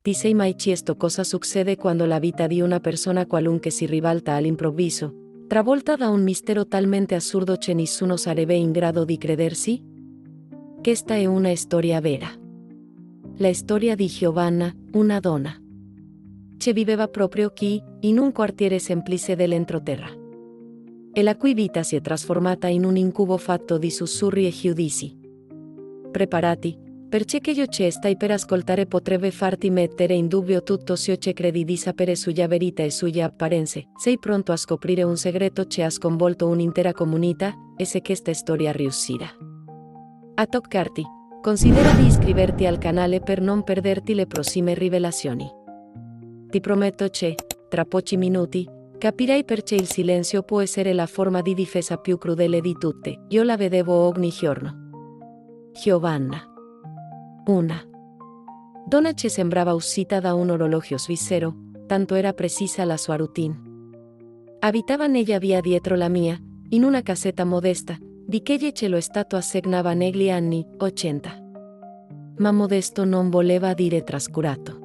Ti sei mai chiesto cosa succede quando la vita di una persona qualunque si ribalta all'improvviso, travolta da un mistero talmente assurdo che nessuno sarebbe in grado di credersi? Questa è una storia vera. La storia di Giovanna, una donna che viveva proprio qui, in un quartiere semplice dell'entroterra, e la cui vita si è trasformata in un incubo fatto di sussurri e giudizi. Preparati, perché quello che stai per ascoltare potrebbe farti mettere in dubbio tutto ciò che credi di sapere sulla verità e sulle apparenze. Sei pronto a scoprire un segreto che ha sconvolto un'intera comunità, e se questa storia riuscirà a toccarti, considera di iscriverti al canale per non perderti le prossime rivelazioni. Ti prometto che, tra pochi minuti, capirai perché il silenzio può essere la forma di difesa più crudele di tutte. Io la vedevo ogni giorno. Giovanna. Una donna che sembrava uscita da un orologio svizzero, tanto era precisa la sua routine. Abitava nella via dietro la mia, in una casetta modesta, di quelle che lo Stato assegnava negli anni 80. Ma modesto non voleva dire trascurato.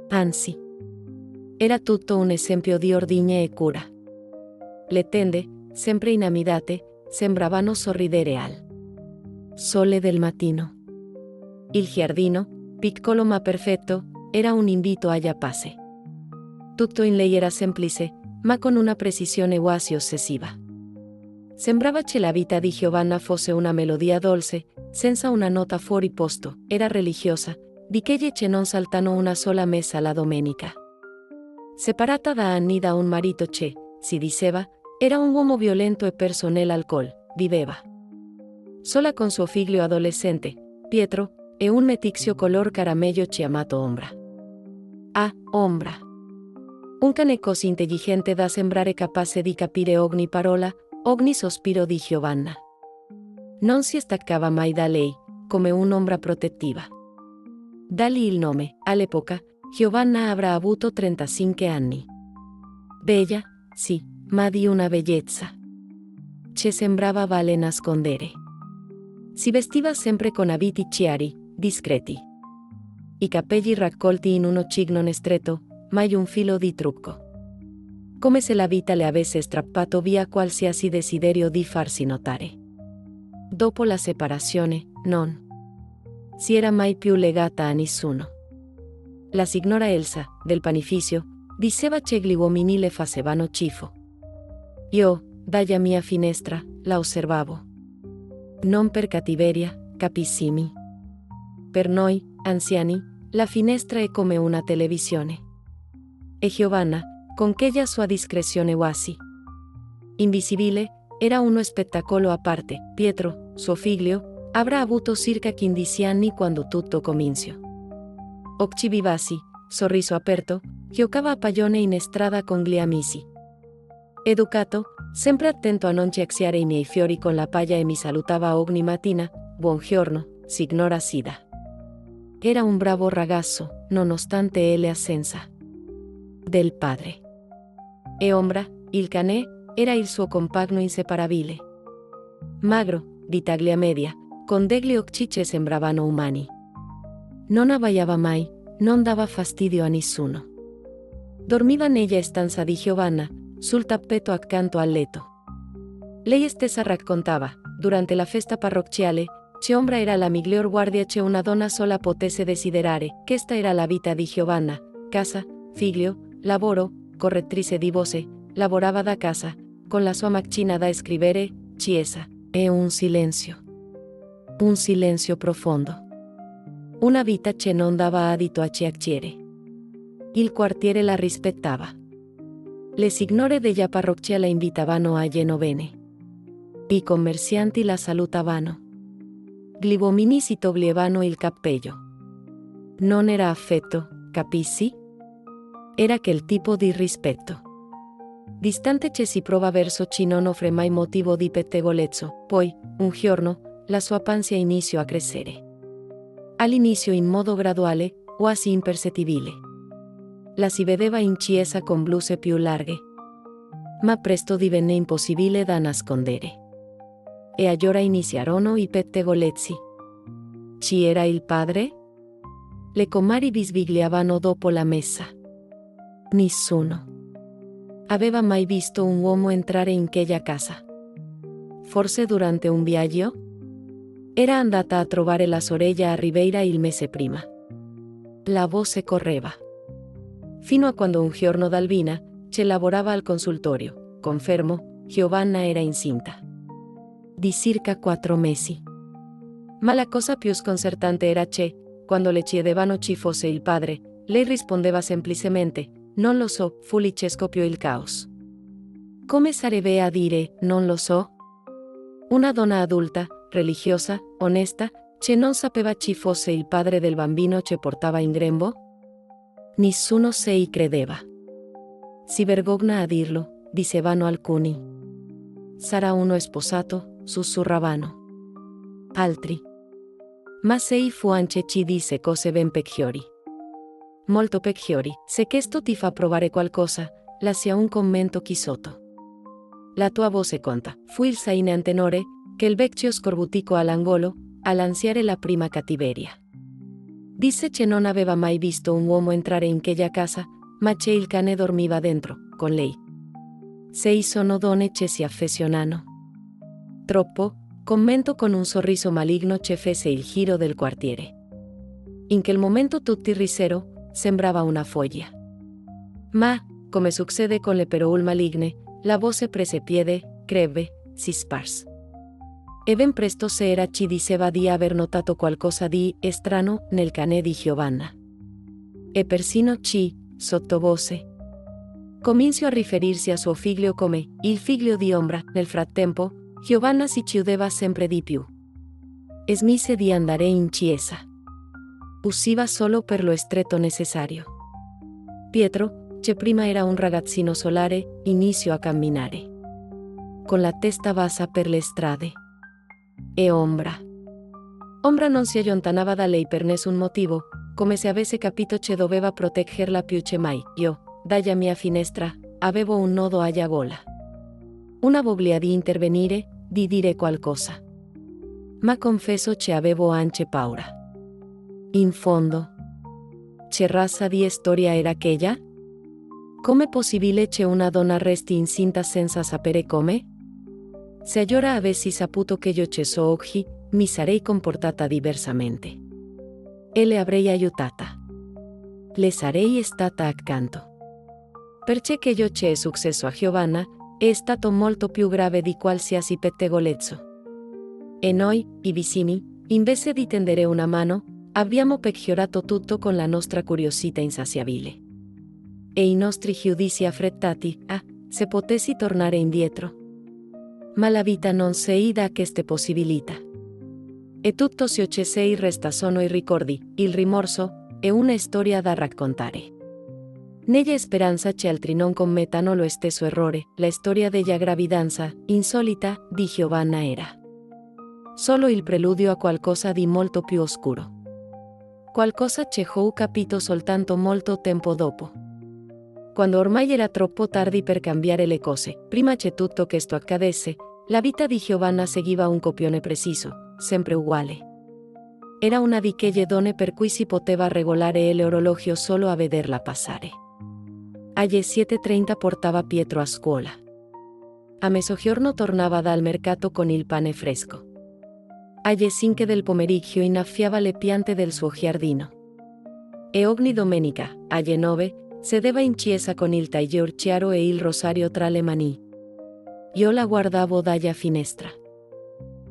Anzi, era tutto un esempio di ordine e cura. Le tende, sempre inamidate, sembravano sorridere al sole del mattino. Il giardino, piccolo ma perfetto, era un invito alla pace. Tutto in lei era semplice, ma con una precisione quasi ossessiva. Sembrava che la vita di Giovanna fosse una melodia dolce, senza una nota fuori posto. Era religiosa, di quelle che non saltano una sola messa la domenica. Separata da anni da un marito che, si diceva, era un uomo violento e perso nell'alcol, viveva sola con suo figlio adolescente, Pietro, e un meticcio color caramello chiamato Ombra. Ah, Ombra. Un cane così intelligente da sembrare capace di capire ogni parola, ogni sospiro di Giovanna. Non si staccava mai da lei, come un'ombra protettiva. Da lì il nome. All'epoca, Giovanna avrà avuto 35 anni. Bella, sì, ma di una bellezza che sembrava vale nascondere. Si vestiva sempre con abiti chiari, discreti. I capelli raccolti in uno cigno stretto, mai un filo di trucco. Come se la vita le avesse strappato via qualsiasi desiderio di farsi notare. Dopo la separazione, non si era mai più legata a nessuno. La signora Elsa, del panificio, diceva che gli uomini le facevano schifo. Io, dalla mia finestra, la osservavo. Non per cattiveria, capissimi. Per noi, anziani, la finestra è come una televisione. E Giovanna, con quella sua discrezione quasi invisibile, era uno spettacolo a parte. Pietro, suo figlio, avrà avuto circa 15 anni quando tutto cominciò. Occhi vivaci, sorriso aperto, giocava a pallone in strada con gli amici. Educato, sempre attento a non chiacchierare i miei fiori con la paglia e mi salutava ogni mattina, buongiorno, signora Sida. Era un bravo ragazzo, nonostante l'assenza del padre. E Ombra, il cane, era il suo compagno inseparabile. Magro, di taglia media, con degli occhi che sembravano umani. Non abbaiava mai, non dava fastidio a nessuno. Dormiva nella stanza di Giovanna, sul tappeto accanto al letto. Lei stessa raccontava, durante la festa parrocchiale, che Ombra era la miglior guardia che una donna sola potesse desiderare. Questa era la vita di Giovanna: casa, figlio, lavoro, correttrice di voce, lavorava da casa, con la sua macchina da scrivere, chiesa, e un silenzio profondo. Una vita che non dava adito a chiacchiere. Il quartiere la rispettava. Le signore della parrocchia la invitavano alle novene. I commercianti la salutavano. Gli uomini si toglievano il cappello. Non era affetto, capisci? Era quel tipo di rispetto distante che si prova verso chi non offre mai motivo di pettegolezzo. Poi, un giorno, la sua pancia iniziò a crescere. All'inizio in modo graduale, quasi impercettibile. La si vedeva in chiesa con bluse più larghe. Ma presto divenne impossibile da nascondere. E allora iniziarono i pettegolezzi. Chi era il padre? le comari bisbigliavano dopo la messa. Nessuno aveva mai visto un uomo entrare in quella casa. Forse durante un viaggio? Era andata a trovare la sorella a Ribeira il mese prima. La voce correva. Fino a quando un giorno d'Albina, che lavorava al consultorio, confermo, Giovanna era incinta. Di circa 4 mesi. Ma la cosa più sconcertante era che, quando le chiedevano ci fosse il padre, lei rispondeva semplicemente, non lo so, fu lì che scoppiò il caos. Come sarebbe a dire, non lo so? Una donna adulta, religiosa, onesta, che non sapeva ci fosse il padre del bambino che portava in grembo? Nessuno se credeva. Si vergogna a dirlo, dicevano alcuni. Sarà uno sposato, sussurravano. Altri. Ma sei fu anche ci disse cose ben peggiori. Molto peggiori. Se questo ti fa provare qualcosa, lascia un commento qui sotto. La tua voce conta. Fu il saine tenore, che il vecchio scorbutico all'angolo, a lanciare la prima cattiveria. Disse che non aveva mai visto un uomo entrare in quella casa, ma che il cane dormiva dentro, con lei. Sei sono donne che si affezionano. Troppo, commento con un sorriso maligno che fece il giro del quartiere. In quel momento tutti risero, sembrava una foglia. Ma, come succede con le parole maligne, la voce prese piede, crebbe, si sparse. E ben presto Sera ci diceva di aver notato qualcosa di strano nel cane di Giovanna. E persino ci, sottovoce, cominciò a riferirsi a suo figlio come il figlio di ombra. Nel frattempo, Giovanna si chiudeva sempre di più. Smise di andare in chiesa. Usciva solo per lo stretto necessario. Pietro, che prima era un ragazzino solare, iniziò a camminare. Con la testa bassa per le strade. E Ombra. Ombra non si allontanava da lei per nessun motivo, come se avesse capito che doveva proteggerla più che mai. Io, dalla mia finestra, avevo un nodo alla gola. Una voglia di intervenire, di dire qualcosa. Ma confesso che avevo anche paura. In fondo, che razza di storia era quella? Com'è possibile che una donna resti incinta senza sapere come? Se allora avessi saputo che io ci so oggi, mi sarei comportata diversamente. E le avrei aiutata. Le sarei stata accanto. Perché che io ci è successo a Giovanna, è stato molto più grave di qualsiasi pettegolezzo. E noi, i vicini, invece di tendere una mano, abbiamo peggiorato tutto con la nostra curiosità insaziabile. E i nostri giudizi affrettati, se potessi tornare indietro. Ma la vita non si dà queste possibilità. E tutto ciò che si resta sono i ricordi, il rimorso, e una storia da raccontare. Nella speranza che altri non commettano lo stesso errore, la storia della gravidanza, insolita, di Giovanna era solo il preludio a qualcosa di molto più oscuro. Qualcosa che ho capito soltanto molto tempo dopo. Quando ormai era troppo tardi per cambiare le cose, prima che tutto questo accadesse, la vita di Giovanna seguiva un copione preciso, sempre uguale. Era una di quelle donne per cui si poteva regolare l'orologio solo a vederla passare. Alle 7:30 portava Pietro a scuola. A mezzogiorno tornava dal mercato con il pane fresco. Alle 5 del pomeriggio innaffiava le piante del suo giardino. E ogni domenica, alle 9, sedeva in chiesa con il taglior chiaro e il rosario tra le mani. Io la guardavo dalla finestra.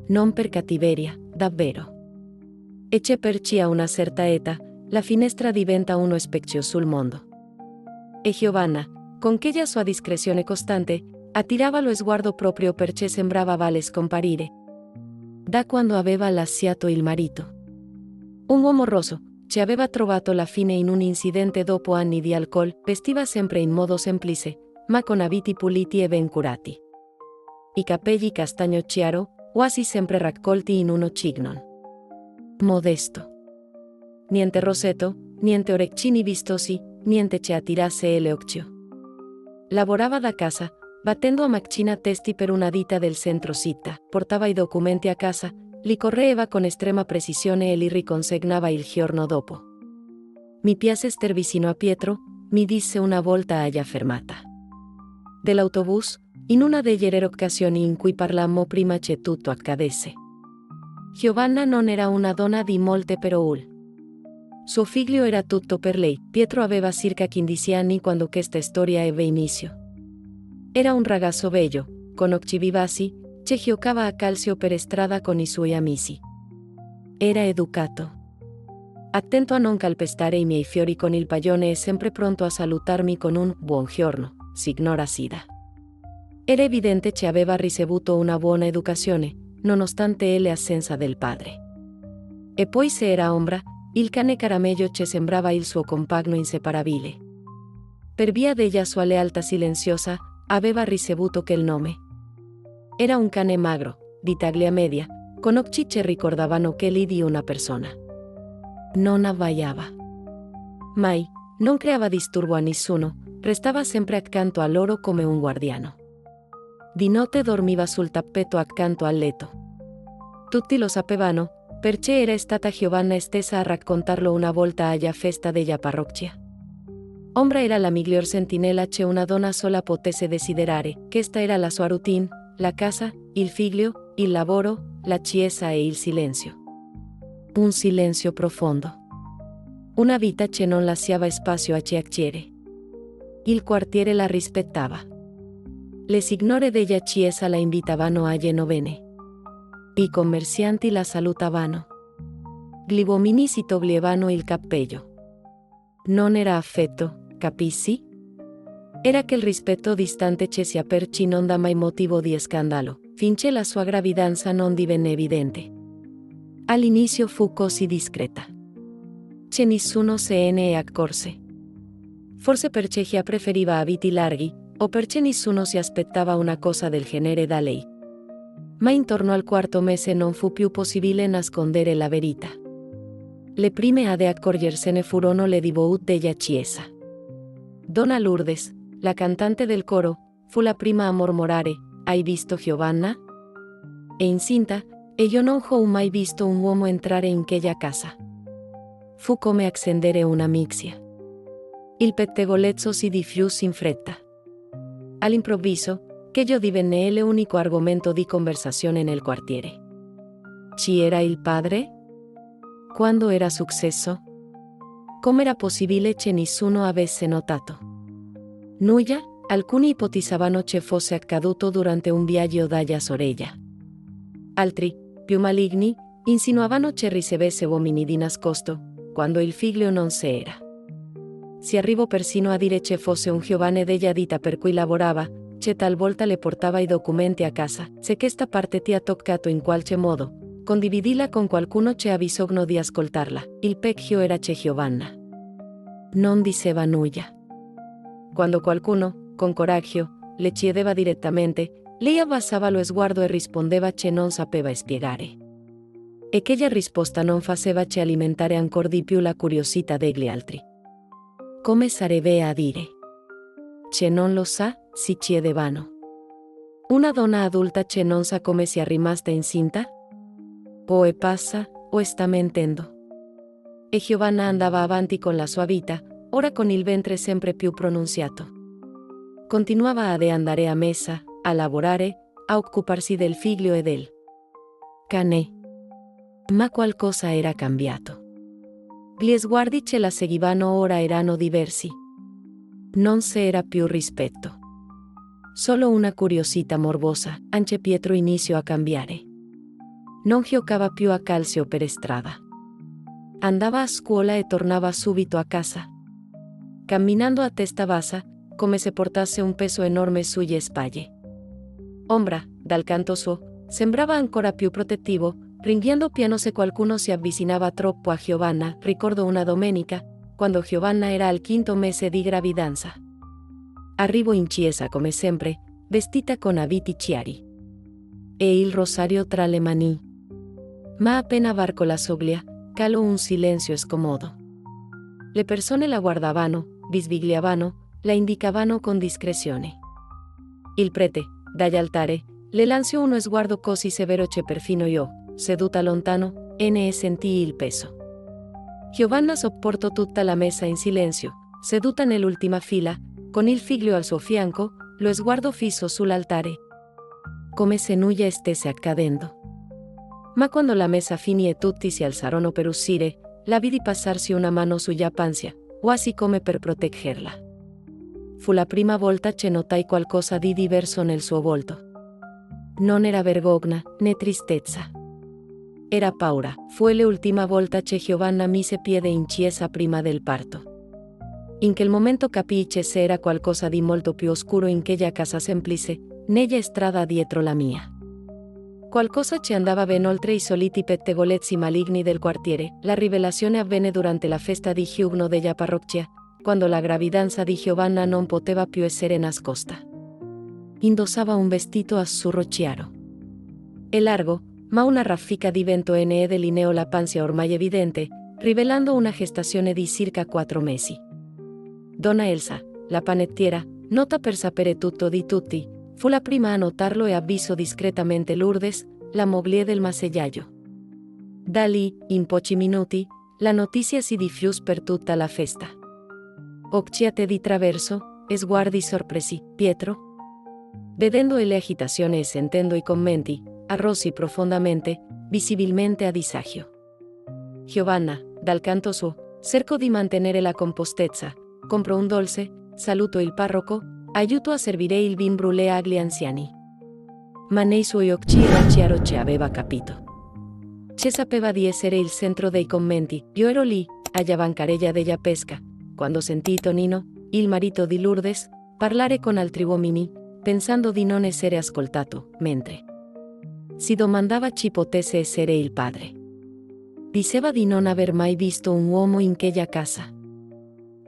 Non per cattiveria, davvero. E che per chi a una certa età, la finestra diventa uno specchio sul mondo. E Giovanna, con quella sua discrezione costante, attirava lo sguardo proprio perché sembrava vale scomparire. Da quando aveva lasciato il marito. Un uomo rosso, che aveva trovato la fine in un incidente dopo anni di alcol, vestiva sempre in modo semplice, ma con abiti puliti e ben curati. I capelli castagno chiaro, quasi sempre raccolti in uno cignon. Modesto. Niente rosetto, niente orecchini vistosi, niente che attirasse l'occhio. Lavorava da casa, battendo a macchina testi per una ditta del centro città, portava i documenti a casa, li correeva con estrema precisione e li riconsegnava il giorno dopo. mi piace ester vicino a Pietro, mi disse una volta alla fermata dell'autobus, in una delle rare occasioni in cui parlammo prima che tutto accadesse. Giovanna non era una donna di molte parole. Suo figlio era tutto per lei. Pietro aveva circa 15 anni quando questa storia ebbe inizio. Era un ragazzo bello, con occhi vivaci, che giocava a calcio per strada con i suoi amici. Era educato. Attento a non calpestare i miei fiori con il pallone e sempre pronto a salutarmi con un buongiorno, signora Sida. Era evidente che aveva ricevuto una buona educazione, nonostante l'assenza del padre. E poi se era ombra, il cane caramello che sembrava il suo compagno inseparabile. Per via della sua lealtà silenziosa, aveva ricevuto quel nome. Era un cane magro, di taglia media, con occhi che ricordavano quelli di una persona. Non abbaiava mai, non creava disturbo a nessuno, restava sempre accanto a loro come un guardiano. Di notte dormiva sul tappeto accanto al letto. Tutti lo sapevano, perché era stata Giovanna stessa a raccontarlo una volta alla festa della parrocchia. Ombra era la miglior sentinella che una donna sola potesse desiderare. Questa era la sua routine, la casa, il figlio, il lavoro, la chiesa e il silenzio. Un silenzio profondo. Una vita che non lasciava spazio a chiacchiere. Il quartiere la rispettava. Le signore della chiesa la invitavano alle novene. I commercianti la salutavano. Gli uomini si toglievano il cappello. Non era affetto, capisci? Era quel rispetto distante che si aperci non dà mai motivo di scandalo, finché la sua gravidanza non divenne evidente. All'inizio fu così discreta che nessuno se ne accorse. Forse perché Gia preferiva abiti larghi, o perché nessuno si aspettava una cosa del genere da lei. Ma intorno al quarto mese non fu più possibile nascondere la verità. Le prime ad accorgersene furono le divout della chiesa. Donna Lourdes, la cantante del coro, fu la prima a mormorare: «Hai visto Giovanna?» E incinta, e io non ho mai visto un uomo entrare in quella casa. Fu come accendere una mixia. Il pettegolezzo si diffuse in fretta. All'improvviso, quello divenne l'unico argomento di conversazione nel quartiere. Chi era il padre? Quando era successo? Com'era possibile che nessuno avesse notato? Nulla, alcuni ipotizzavano che fosse accaduto durante un viaggio dalla sorella. Altri, più maligni, insinuavano che ricevesse uomini di nascosto, quando il figlio non c'era. Si arrivò persino a dire che fosse un giovane della ditta per cui lavorava, che talvolta le portava i documenti a casa. Se questa parte ti ha toccato in qualche modo, condividila con qualcuno che ha bisogno di ascoltarla. Il peggio era che Giovanna non diceva nulla. Quando qualcuno, con coraggio, le chiedeva direttamente, lei abbassava lo sguardo e rispondeva che non sapeva spiegare. E quella risposta non faceva che alimentare ancora di più la curiosità degli altri. Come sarebbe a dire che non lo sa, si chiedevano. Una donna adulta che non sa come sia rimasta incinta? O è pazza, o sta mentendo. E Giovanna andava avanti con la sua vita, ora con il ventre sempre più pronunziato. Continuava ad andare a messa, a lavorare, a occuparsi del figlio e del cane. Ma qualcosa era cambiato. Gli sguardi che la seguivano ora erano diversi. Non c'era più rispetto. Solo una curiosità morbosa. Anche Pietro iniziò a cambiare. Non giocava più a calcio per strada. Andava a scuola e tornava subito a casa. Camminando a testa bassa, come se portasse un peso enorme sulle spalle. Ombra, dal canto suo, sembrava ancora più protettivo, ringhiando piano se qualcuno si avvicinava troppo a Giovanna. Ricordo una domenica, quando Giovanna era al quinto mese di gravidanza. Arrivo in chiesa come sempre, vestita con abiti chiari. E il rosario tra le mani. Ma appena varco la soglia, calò un silenzio scomodo. Le persone la guardavano, bisbigliavano, la indicavano con discrezione. Il prete, dall'altare, le lanciò uno sguardo così severo che perfino io, seduta lontano, ne sentii il peso. Giovanna sopportò tutta la messa in silenzio, seduta nell'ultima fila, con il figlio al suo fianco, lo sguardo fisso sull'altare. Come se nulla stesse accadendo. Ma quando la messa finì e tutti si alzarono per uscire, la vidi passarsi una mano sulla pancia, quasi come per proteggerla. Fu la prima volta che notai qualcosa di diverso nel suo volto. Non era vergogna, né tristezza. Era paura. Fue l'ultima volta che Giovanna mise piede in chiesa prima del parto. In quel momento capii che c'era qualcosa di molto più oscuro in quella casa semplice, nella strada dietro la mia. Qualcosa che andava ben oltre i soliti pettegolezzi maligni del quartiere. La rivelazione avvenne durante la festa di giugno della parrocchia, quando la gravidanza di Giovanna non poteva più essere nascosta. Indossava un vestito azzurro chiaro. È largo, ma una raffica di vento ne delineò la pancia ormai evidente, rivelando una gestazione di circa 4 mesi. Donna Elsa, la panettiera, nota per sapere tutto di tutti, fu la prima a notarlo e avvisò discretamente Lourdes, la moglie del macellaio. Da lì, in pochi minuti, la notizia si diffuse per tutta la festa. Occhiate di traverso, sguardi sorpresi. Pietro? Vedendo le agitazioni e sentendo i commenti, arrosì profondamente, visibilmente a disagio. Giovanna, dal canto suo, cercò di mantenere la compostezza, comprò un dolce, salutò il parroco, aiutò a servire il vin brûlé agli anziani. Ma nei suoi occhi era chiaro che aveva capito. Che sapeva di essere il centro dei commenti. Io ero lì, alla bancarella della pesca, quando sentì Tonino, il marito di Lourdes, parlare con altri uomini, pensando di non essere ascoltato, mentre si domandava chi potesse essere il padre. Diceva di non aver mai visto un uomo in quella casa.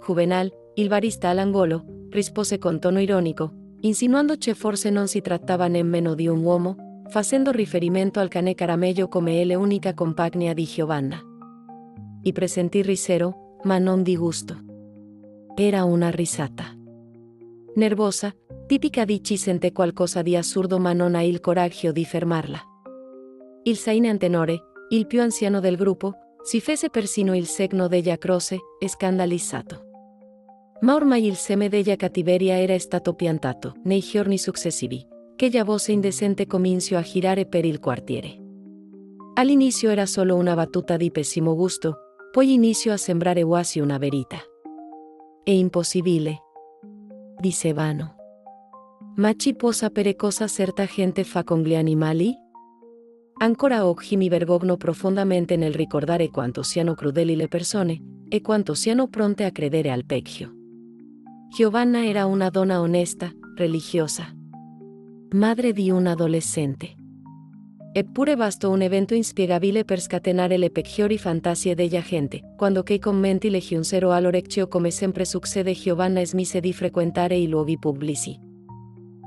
Juvenal, il barista all'angolo, rispose con tono ironico, insinuando che forse non si trattava nemmeno di un uomo, facendo riferimento al cane Caramello come l'unica compagna di Giovanna. I presentì risero, ma non di gusto. Era una risata nervosa, tipica di chi sente qualcosa di assurdo ma non ha il coraggio di fermarla. Il Saine Antenore, il più anziano del gruppo, si fece persino il segno della croce, scandalizzato. Ma ormai il seme della cattiveria era stato piantato. Nei giorni successivi, quella voce indecente cominciò a girare per il quartiere. All'inizio era solo una battuta di pessimo gusto, poi iniziò a sembrare quasi una verità. È impossibile, dicevano. Ma ci può sapere cosa certa gente fa con gli animali? Ancora oggi mi vergogno profondamente nel ricordare quanto siano crudeli le persone, e quanto siano pronte a credere al peggio. Giovanna era una donna onesta, religiosa. Madre di un adolescente. Eppure bastò un evento inspiegabile per scatenare le peggiori fantasie della gente. Quando quei commenti le giunsero all'orecchio, come sempre succede, Giovanna smise di frequentare i luoghi pubblici.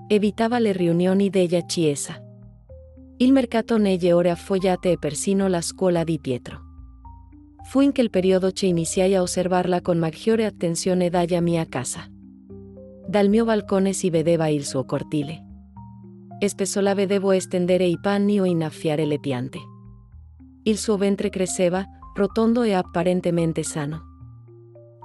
Evitava le riunioni della chiesa, il mercato nelle ore affollate e persino la scuola di Pietro. Fu in quel periodo che iniziai a osservarla con maggiore attenzione dalla mia casa. Dal mio balcone si vedeva il suo cortile. Spesso la vedevo stendere i panni o innaffiare le piante. Il suo ventre cresceva, rotondo e apparentemente sano.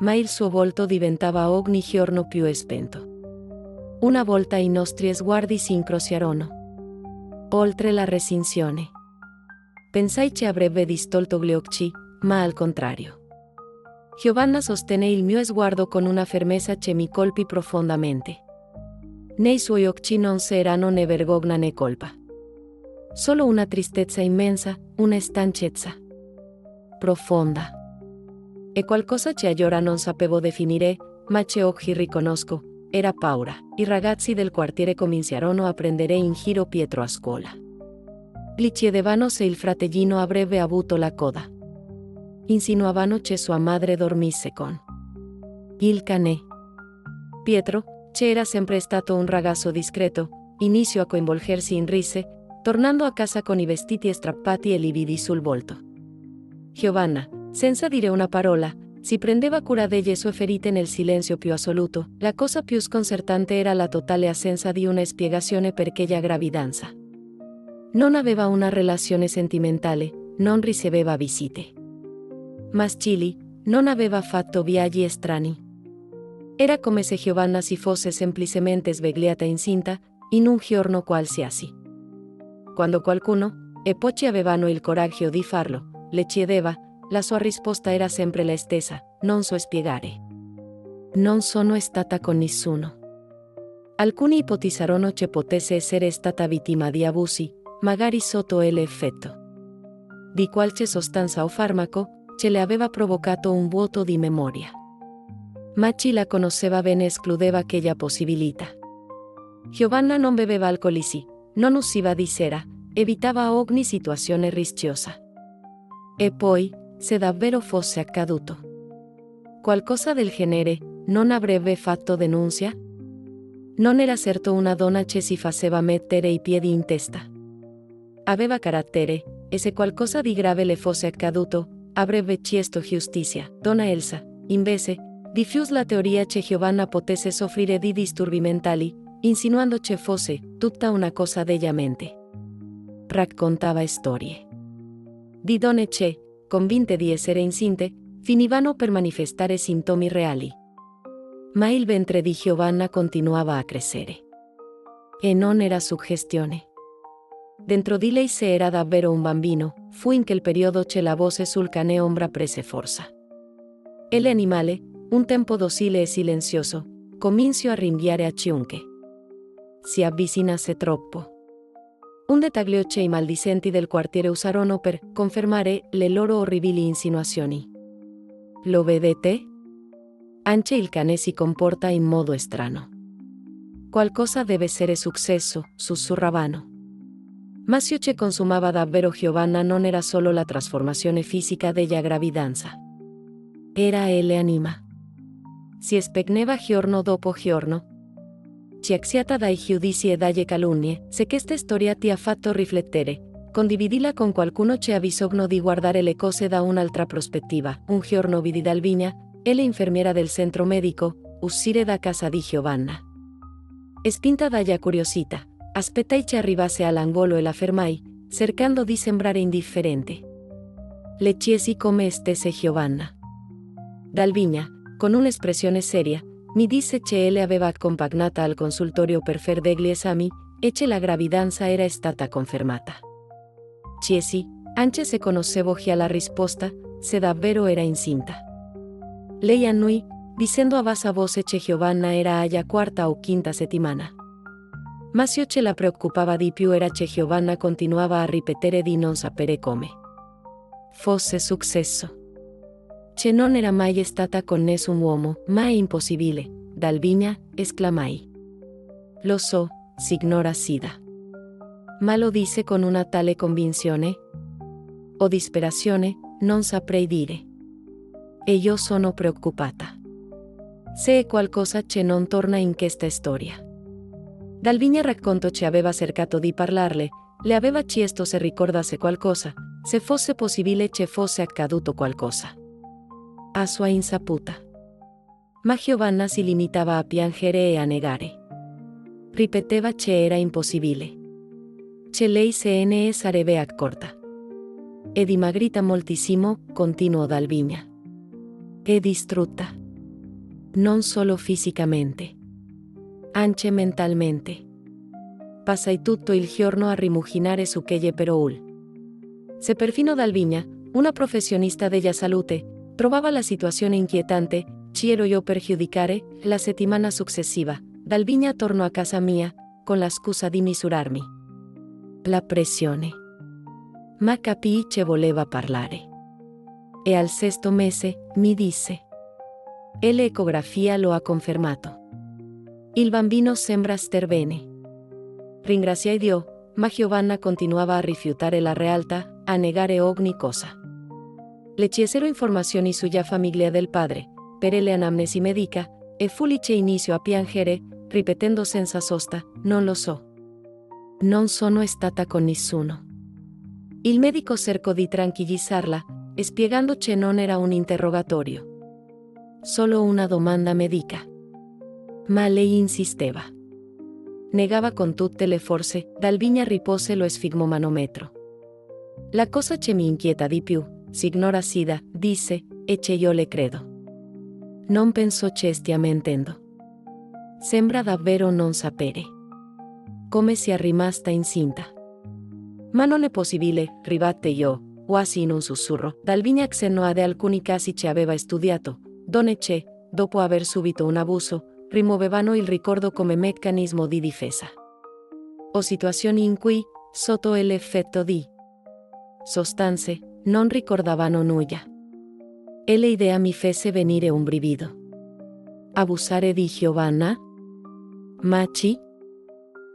Ma il suo volto diventava ogni giorno più spento. Una volta i nostri sguardi si incrociarono. Oltre la recinzione. Pensai che avrebbe distolto gli occhi, ma al contrario. Giovanna sostenne il mio sguardo con una fermezza che mi colpì profondamente. Nei suoi occhi non c'erano né vergogna né colpa. Solo una tristezza immensa, una stanchezza profonda. E qualcosa che allora non sapevo definire, ma che oggi riconosco, era paura. I ragazzi del quartiere cominciarono a prendere in giro Pietro a scuola. Gli chiedevano se il fratellino avrebbe avuto la coda. Insinuavano che sua madre dormisse con il cane. Pietro, che era sempre stato un ragazzo discreto, iniziò a coinvolgersi in risse, tornando a casa con i vestiti strappati e lividi sul volto. Giovanna, senza dire una parola, si prendeva cura delle sue ferite nel silenzio più assoluto. La cosa più sconcertante era la totale assenza di una spiegazione per quella gravidanza. Non aveva una relazione sentimentale, non riceveva visite maschili, non aveva fatto viaggi strani. Era come se Giovanna si fosse semplicemente svegliata incinta, in un giorno qualsiasi. Quando qualcuno, e pochi avevano il coraggio di farlo, le chiedeva, la sua risposta era sempre la stessa, non so spiegare. Non sono stata con nessuno. Alcuni ipotizzarono che potesse essere stata vittima di abusi, magari sotto l'effetto di qualche sostanza o farmaco, che le aveva provocato un vuoto di memoria. Ma chi la conosceva bene escludeva quella possibilità. Giovanna non beveva alcolici, non usciva di sera, evitava ogni situazione rischiosa. E poi, se davvero fosse accaduto qualcosa del genere, non avrebbe fatto denuncia? Non era certo una donna che si faceva mettere i piedi in testa. Aveva carattere, e se qualcosa di grave le fosse accaduto, avrebbe chiesto giustizia. Donna Elsa, invece, diffuse la teoria che Giovanna potesse soffrire di disturbi mentali, insinuando che fosse tutta una cosa della mente. Raccontava storie di donne che, convinte di essere incinte, finivano per manifestare sintomi reali. Ma il ventre di Giovanna continuava a crescere. E non era suggestione. Dentro di lei se era davvero un bambino, fu in quel periodo che la voce sul cane ombra prese forza. E l'animale, un tempo docile e silenzioso, cominciò a ringhiare a chiunque si avvicinasse troppo. Un dettaglio che i maldicenti del quartiere usarono per confermare le loro orribili insinuazioni. Lo vedete? Anche il cane si comporta in modo strano. Qualcosa deve essere successo, sussurravano. Ma ciò che consumava davvero Giovanna non era solo la trasformazione fisica della gravidanza. Era l'anima. Si spegneva giorno dopo giorno. Ciaxiata dai giudizi e dalle calunnie, se questa storia ti ha fatto riflettere, condividila con qualcuno che ha bisogno di guardare le cose da un'altra prospettiva. Un giorno vidi Dalvinia, l'infermiera del centro medico, uscire da casa di Giovanna. Spinta dalla curiosità, aspettai che arrivasse all'angolo e la fermai, cercando di sembrare indifferente. Le chiesi come stesse Giovanna. Dalvinia, con un'espressione seria, mi disse che le aveva accompagnata al consultorio per fare degli esami e che la gravidanza era stata confermata. Chiesi, anche se conoscevo già la risposta, se davvero era incinta. Lei annui, dicendo a bassa voce che Giovanna era alla quarta o quinta settimana. Ma ciò che la preoccupava di più era che Giovanna continuava a ripetere di non sapere come fosse successo. Che non era mai stata con nessun uomo, ma è impossibile, Dalvinia, esclamai. Lo so, signora Sida. Ma lo dice con una tale convinzione? O disperazione, non saprei dire. E io sono preoccupata. Se è qualcosa che non torna in questa storia. Dalvinia raccontò che aveva cercato di parlarle, le aveva chiesto se ricordasse qualcosa, se fosse possibile che fosse accaduto qualcosa a sua insaputa. Ma Giovanna si limitava a piangere e a negare. Ripeteva che era impossibile. Che lei se ne sarebbe accorta. È dimagrita moltissimo, continuò Dalvinia. È distrutta. Non solo fisicamente. Anche mentalmente. Passai tutto il giorno a rimuginare su quelle parole. Se perfino Dalvinia, una professionista della salute, trovava la situazione inquietante, ci ero io per giudicare. La settimana successiva, Dalvinia tornò a casa mia, con la scusa di misurarmi la pressione. Ma capii che voleva parlare. E al sesto mese, mi disse. E l'ecografia lo ha confermato. Il bambino sembra star bene. Ringraziai Dio, ma Giovanna continuava a rifiutare la realtà, a negare ogni cosa. Le chiesero informazioni sulla famiglia del padre, per le anamnesi medica, e fu lì che iniziò a piangere, ripetendo senza sosta, non lo so. Non sono stata con nessuno. Il medico cercò di tranquillizzarla, spiegando che non era un interrogatorio. Solo una domanda medica. Ma lei insisteva. Negava con tutte le forze. Dalvinia ripose lo sfigmomanometro. La cosa che mi inquieta di più, signora Sida, disse, e che io le credo. Non penso che stia mentendo. Sembra davvero non sapere. Come sia rimasta incinta. Ma non è possibile, ribatte io, quasi in un sussurro. Dalvina accennò di alcuni casi che aveva studiato, donne che, dopo aver subito un abuso, rimuovevano il ricordo come meccanismo di difesa. O situazioni in cui, sotto l'effetto di sostanze, non ricordavano nulla. E l'idea mi fece venire un brivido. Abusare di Giovanna? Maci?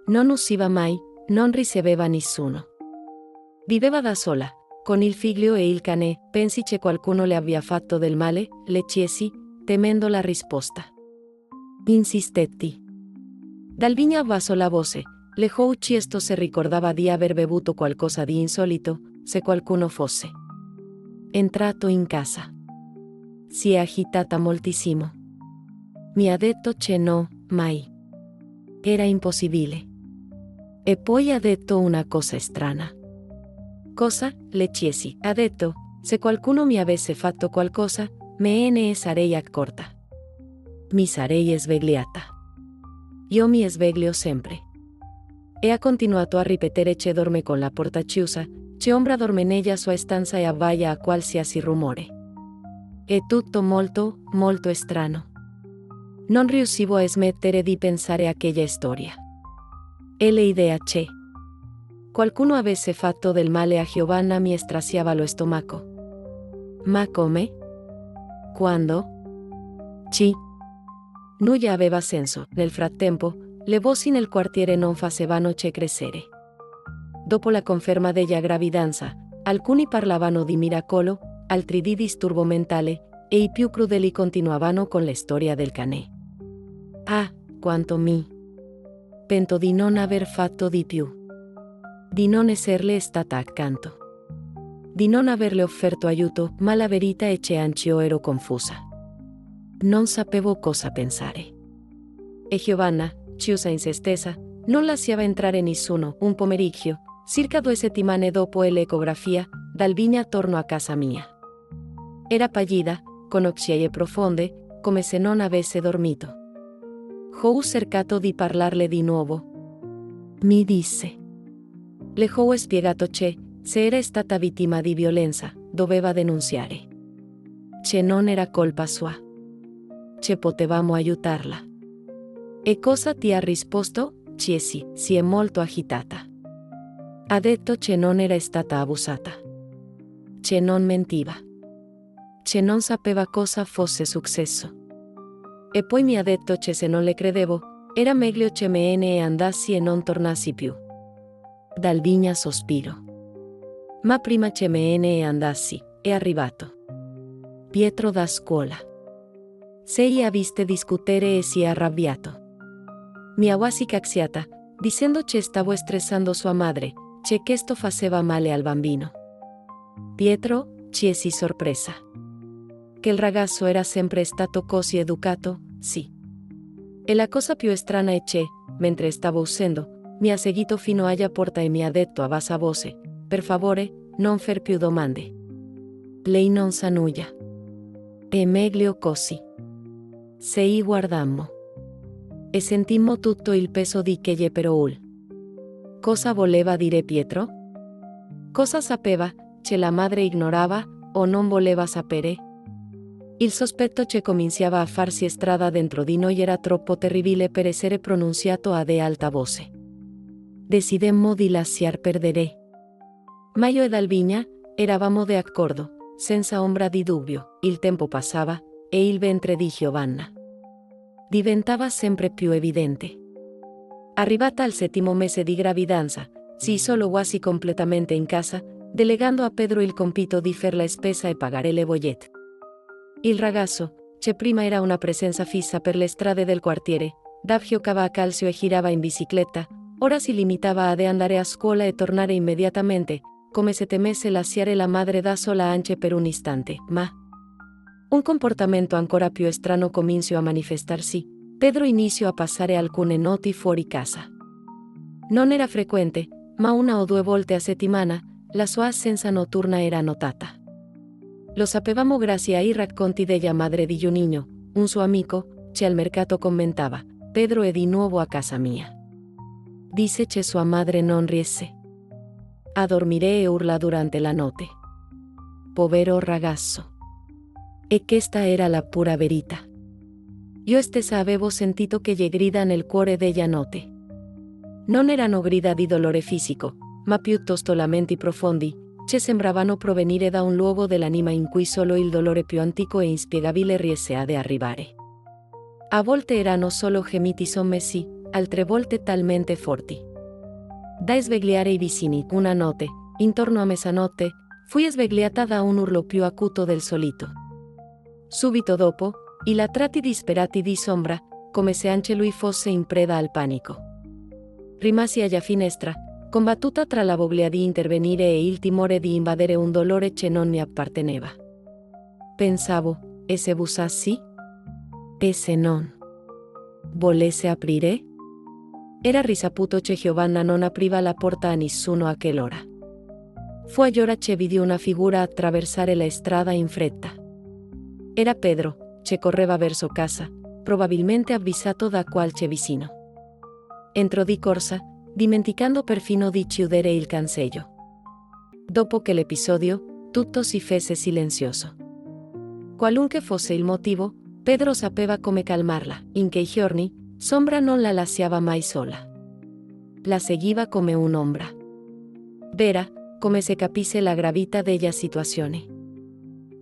Non usiva mai, non riceveva nessuno. Viveva da sola, con il figlio e il cane. Pensi che qualcuno le abbia fatto del male? Le chiesi, temendo la risposta. Insistetti. Dalvina abbassò la voce, le chiesto se ricordava di aver bevuto qualcosa di insolito, se qualcuno fosse entrato in casa. Si è agitata moltissimo. Mi ha detto che no, mai. Era impossibile. E poi ha detto una cosa strana. Cosa? Le chiesi. Ha detto, se qualcuno mi avesse fatto qualcosa, me ne sarei accorta. Mi sarei svegliata. Io mi sveglio sempre. E ha continuato a ripetere che dorme con la porta chiusa, che ombra dorme nella sua stanza e abbaia a qualsiasi rumore. È tutto molto, molto strano. Non riuscivo a smettere di pensare a quella storia. E l'idea che qualcuno avesse fatto del male a Giovanna mi straziava lo stomaco. Ma come? Quando? Sì. Nulla aveva senso. Nel frattempo, le voci nel quartiere non facevano che crescere. Dopo la conferma della gravidanza, alcuni parlavano di miracolo, altri di disturbo mentale, e i più crudeli continuavano con la storia del cane. Ah, quanto mi pento di non aver fatto di più. Di non esserle stata accanto. Di non averle offerto aiuto, ma la verità è che anch'io ero confusa. Non sapevo cosa pensare. E Giovanna, chiusa in se stessa, non lasciava entrare nessuno. Un pomeriggio, circa 2 settimane dopo l'ecografia, Dalvina tornò a casa mia. Era pallida, con occhiaie profonde, come se non avesse dormito. Ho cercato di parlarle di nuovo. Mi disse. Le ho spiegato che, se era stata vittima di violenza, doveva denunciare. Che non era colpa sua. Che potevamo aiutarla. E cosa ti ha risposto? Chiesi, si è molto agitata. Ha detto che non era stata abusata. Che non mentiva. Che non sapeva cosa fosse successo. E poi mi ha detto che se non le credevo, era meglio che me ne andassi e non tornassi più. Dalvina sospiro. Ma prima che me ne andassi, è arrivato Pietro da scuola. Sei ha viste discutere e si è arrabbiato. Mi ha quasi cacciata, dicendo che stavo stressando sua madre, che questo faceva male al bambino. Pietro, chiesi sorpresa. Che il ragazzo era sempre stato così educato, sì. E la cosa più strana è che, mentre stavo uscendo, mi ha seguito fino alla porta e mi ha detto a bassa voce, per favore, non far più domande. Lei non sa nulla. È meglio così. Sei guardammo. E sentimmo tutto il peso di quelle parole. Cosa voleva dire Pietro? Cosa sapeva, che la madre ignorava, o non voleva sapere? Il sospetto che cominciava a farsi strada dentro di noi era troppo terribile per essere pronunciato ad alta voce. Decidemmo di lasciar perdere. Ma io e Dalvina eravamo d'accordo, senza ombra di dubbio. Il tempo passava, e il ventre di Giovanna diventava sempre più evidente. Arrivata al 7° mese di gravidanza, si isolò quasi completamente in casa, delegando a Pedro il compito di fare la spesa e pagare le bollette. Il ragazzo, che prima era una presenza fissa per le strade del quartiere, giocava a calcio e girava in bicicletta, ora si limitava ad andare a scuola e tornare immediatamente, come se temesse lasciare la madre da sola anche per un istante, ma un comportamento ancora più strano cominciò a manifestarsi. Pedro iniziò a passare alcune notti fuori casa. Non era frequente, ma 1 o 2 volte a settimana, la sua assenza notturna era notata. Lo sapevamo grazie ai racconti della madre di un niño, un suo amico, che al mercato commentava, Pedro è di nuovo a casa mia. Dice che sua madre non riesce a dormire e urla durante la notte. Povero ragazzo. E questa era la pura verità. Io stessa avevo sentito che gli grida nel cuore della notte. Non erano grida di dolore fisico, ma piuttosto lamenti profondi, che sembravano provenire da un luogo dell'anima in cui solo il dolore più antico e inspiegabile riesce ad arrivare. A volte erano solo gemiti sommessi, altre volte talmente forti da svegliare i vicini. Una notte, intorno a mezzanotte, fui svegliata da un urlo più acuto del solito. Subito dopo, i latrati disperati di Sombra, come se anche lui fosse in preda al panico. Rimasi alla finestra, combattuta tra la voglia di intervenire e il timore di invadere un dolore che non mi apparteneva. Pensavo, e se bussassi? E se non volesse aprire? Era risaputo che Giovanna non apriva la porta a nessuno a quell'ora. Fu allora che vidi una figura attraversare la strada in fretta. Era Pedro, che correva verso casa, probabilmente avvisato da qualche vicino. Entrò di corsa, dimenticando perfino di chiudere il cancello. Dopo quell'episodio, tutto si fece silenzioso. Qualunque fosse il motivo, Pedro sapeva come calmarla. In quei giorni, Sombra non la lasciava mai sola. La seguiva come un'ombra vera, come se capisse la gravità della situazione.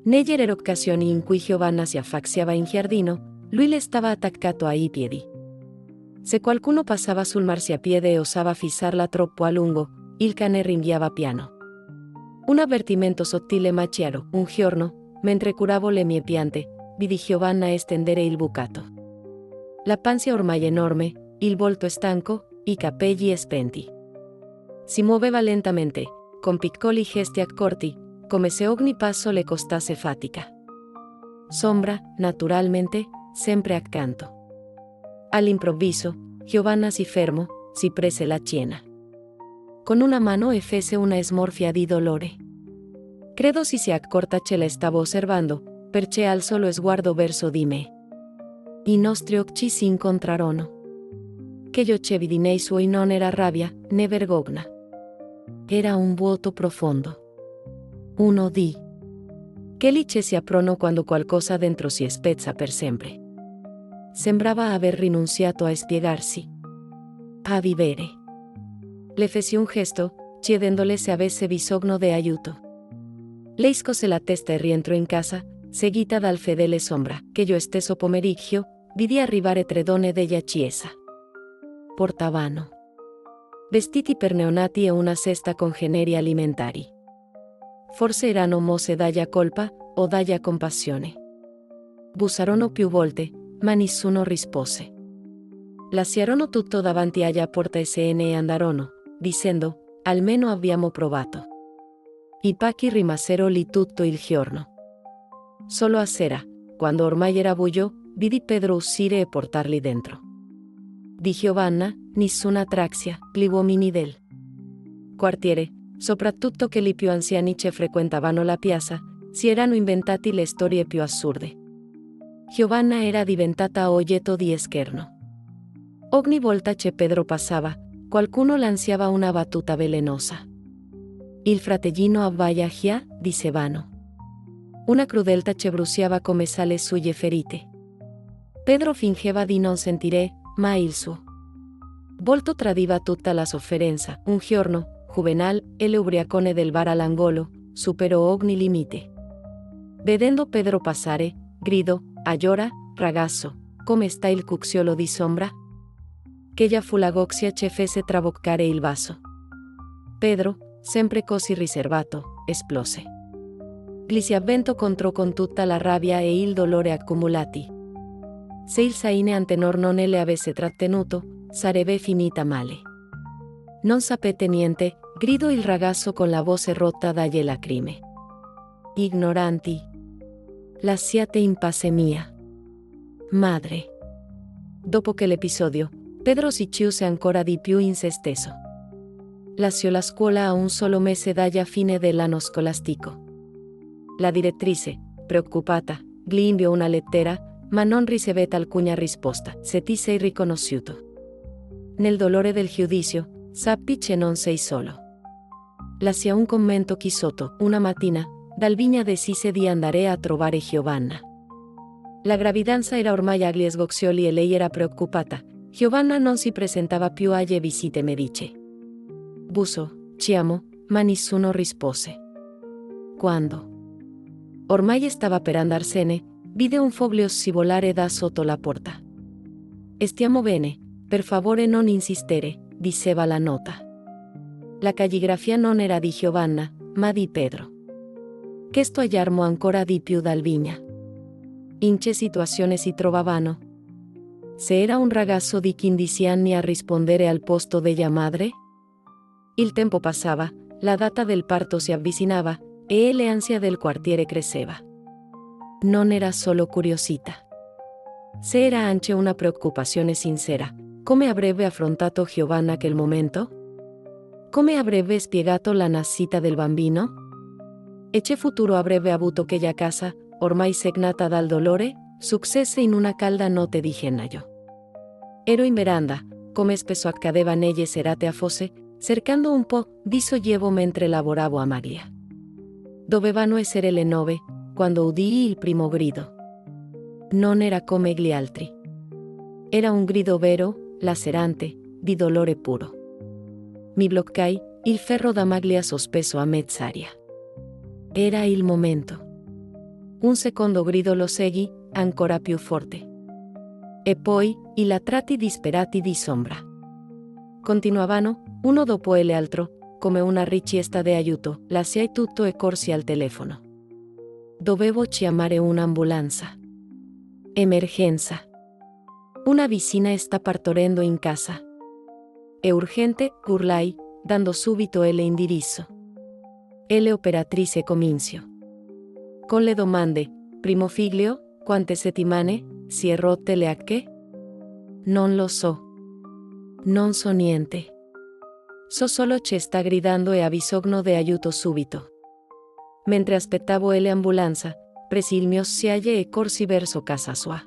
Nelle occasioni in cui Giovanna si affacciava in giardino, lui le stava attaccato ai piedi. Se qualcuno passava sul marciapiede e osava fissarla troppo a lungo, il cane ringhiava piano. Un avvertimento sottile ma chiaro. Un giorno, mentre curavo le mie piante, vidi Giovanna stendere il bucato. La pancia ormai enorme, il volto stanco, i capelli spenti. Si muoveva lentamente, con piccoli gesti accorti, come se ogni passo le costasse fatica. Sombra, naturalmente, sempre accanto. All'improvviso, Giovanna si fermò, si prese la schiena. Con una mano e fece una smorfia di dolore. Credo si sia accorta che la stavo osservando, perché alzò lo sguardo verso di me. I nostri occhi si incontrarono. Che io ci vidi nei suoi non era rabbia, né vergogna. Era un vuoto profondo. Uno di quelli che si aprono quando qualcosa dentro si spezza per sempre. Sembrava aver rinunciato a spiegarsi, a vivere. Le feci un gesto, chiedendole se avesse bisogno di aiuto. Lei scose la testa e rientrò in casa, seguita dal fedele Sombra, che io stesso pomeriggio vidi arrivare 3 donne della chiesa. Portavano vestiti per neonati e una cesta con generi alimentari. Forse erano mosse dalla colpa o dalla compassione. Bussarono più volte, ma nessuno rispose. Lasciarono tutto davanti alla porta e se ne andarono, dicendo, almeno abbiamo provato. I pacchi rimasero lì tutto il giorno. Solo a sera, quando ormai era buio, vidi Pedro uscire e portarli dentro. Di Giovanna, nessuna traccia. Gli uomini del quartiere, soprattutto quelli più anziani che frequentavano la piazza, si erano inventati le storie più assurde. Giovanna era diventata oggetto di scherno. Ogni volta che Pedro passava, qualcuno lanciava una battuta velenosa. Il fratellino abbaia già, dicevano. Una crudeltà che bruciava come sale sulle ferite. Pedro fingeva di non sentire, ma il suo volto tradiva tutta la sofferenza. Un giorno, Juvenal, el ubriacone del bar all'angolo, superò ogni limite. Vedendo Pedro passare, gridò, allora, ragazzo, come sta il cucciolo di Sombra? Quella fu la goccia che fece traboccare il vaso. Pedro, sempre così riservato, esplose. Gli si avventò contro con tutta la rabbia e il dolore accumulati. Se il Saine Antenor non le avesse trattenuto, sarebbe finita male. Non sapete niente, gridò il ragazzo con la voce rotta dalle lacrime. Ignoranti. Lasciate in pace mia madre. Dopo quell'episodio, Pedro si chiuse ancora di più in se stesso. Lasciò la scuola a un solo mese dalla fine dell'anno scolastico. La direttrice, preoccupata, gli inviò una lettera, ma non ricevette alcuna risposta. Se ti sei riconosciuto nel dolore del giudizio, sappi che non sei solo. Lascia un commento qui sotto. Una mattina, Dalvina decise di andare a trovare Giovanna. La gravidanza era ormai agli sgoccioli e lei era preoccupata. Giovanna non si presentava più alle visite mediche. Bussò, chiamò, ma nessuno rispose. Quando ormai stava per andarsene, vide un foglio scivolare da sotto la porta. Stiamo bene, per favore non insistere, diceva la nota. La calligrafia non era di Giovanna, ma di Pedro. Questo allarmò ancora di più Dalvina. In che situazione si trovavano? Se era un ragazzo di 15 anni a rispondere al posto della madre? Il tempo passava, la data del parto si avvicinava, e l'ansia del quartiere cresceva. Non era solo curiosità. Se era anche una preoccupazione sincera. Come avrebbe affrontato Giovanna quel momento? Come avrebbe spiegato la nascita del bambino? E che futuro avrebbe avuto quella casa, ormai segnata dal dolore? Successe in una calda notte di gennaio. Ero in veranda, come spesso accadeva nelle serate afose, cercando un po' di sollievo mentre lavoravo a Maglia. Dovevano essere le 9, quando udii il primo grido. Non era come gli altri. Era un grido vero, lacerante, di dolore puro. Mi bloccai, il ferro da maglia sospeso a mezz'aria. Era il momento. Un secondo grido lo seguì, ancora più forte. E poi, i latrati disperati di Sombra. Continuavano, uno dopo l'altro, come una richiesta di aiuto. Lasciai tutto e corsi al telefono. Dovevo chiamare un'ambulanza. Emergenza. Una vicina sta partorendo in casa. È urgente, urlai, dando subito l'indirizzo. E l'operatrice cominciò. Con le domande, primo figlio, quante settimane, si è rotte le acche? Non lo so. Non so niente. So solo che sta gridando e ha bisogno di aiuto subito. Mentre aspettavo l'ambulanza, presi il mio siale e corsi verso casa sua.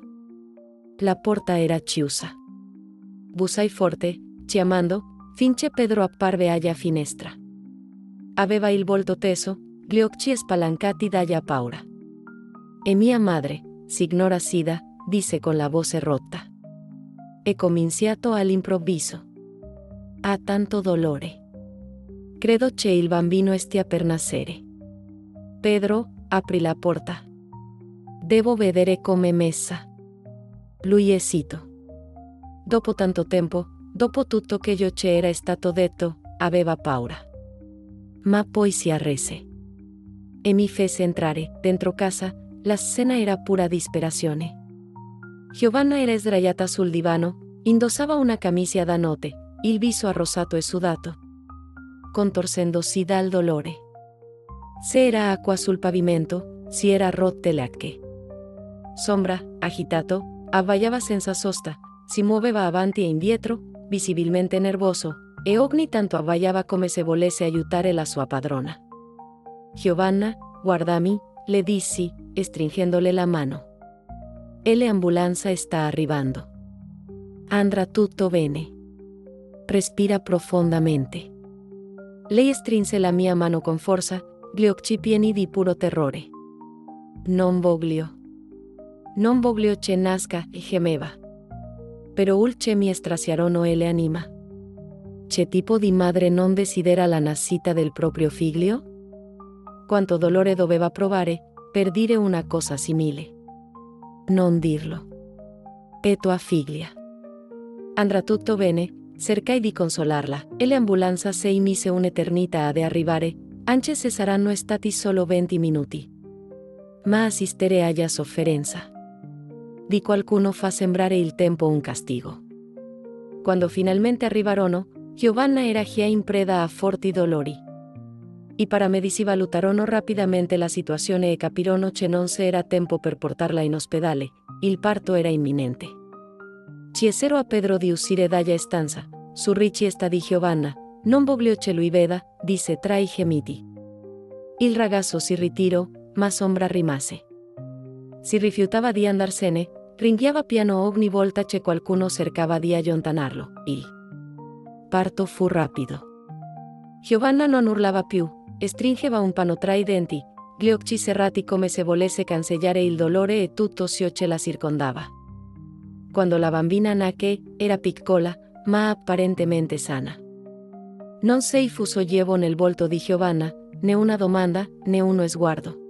La porta era chiusa. Bussai forte, chiamando, finché Pedro apparve alla finestra. Aveva il volto teso, gli occhi spalancati dalla paura. E mia madre, signora Sida, disse con la voce rotta. È cominciato all'improvviso. Ha tanto dolore. Credo che il bambino stia per nascere. Pedro, apri la porta. Devo vedere come è messa. Lui esitò. Dopo tanto tempo, dopo tutto che io ci era stato detto, aveva paura. Ma poi si arrese. E mi fece entrare, dentro casa, la scena era pura disperazione. Giovanna era sdraiata sul divano, indossava una camicia da notte, il viso arrosato e sudato, contorcendosi dal dolore. Se era acqua sul pavimento, si era rotte le acque. Sombra, agitato, abbaiava senza sosta, si muoveva avanti e indietro, visibilmente nervoso, e ogni tanto abbaiava come se volesse aiutare la sua padrona. Giovanna, guardami, le dissi, stringendole la mano. E l'ambulanza sta arrivando. Andrà tutto bene. Respira profondamente. Lei strinse la mia mano con forza, gli occhi pieni di puro terrore. Non voglio che nasca, gemeva. Però che mi straziarono le anima. Che tipo di madre non desidera la nascita del proprio figlio? Quanto dolore doveva provare, per dire una cosa simile. Non dirlo. È tua figlia. Andrà tutto bene, cercai di consolarla, e l'ambulanza si mise un'eternità ad arrivare, anche se saranno stati solo 20 minuti. Ma assistere alla sofferenza di qualcuno fa sembrare il tempo un castigo. Quando finalmente arrivarono, Giovanna era già in preda a forti dolori. I paramedici valutarono rapidamente la situazione e capirono che non c'era tempo per portarla in ospedale, il parto era imminente. Chiesero a Pedro di uscire dalla stanza, su richiesta di Giovanna, non voglio che lui veda, disse tra i gemiti. Il ragazzo si ritirò, más ombra rimase. Si rifiutava di andarsene, ringhiava piano ogni volta che qualcuno cercava di allontanarlo. Il parto fu rapido. Giovanna non urlava più, stringeva un pano tra i denti, gli occhi serrati come se volesse cancellare il dolore e tutto ciò che la circondava. Quando la bambina nacque, era piccola, ma apparentemente sana. Non si fu sollievo nel volto di Giovanna, né una domanda, né uno sguardo.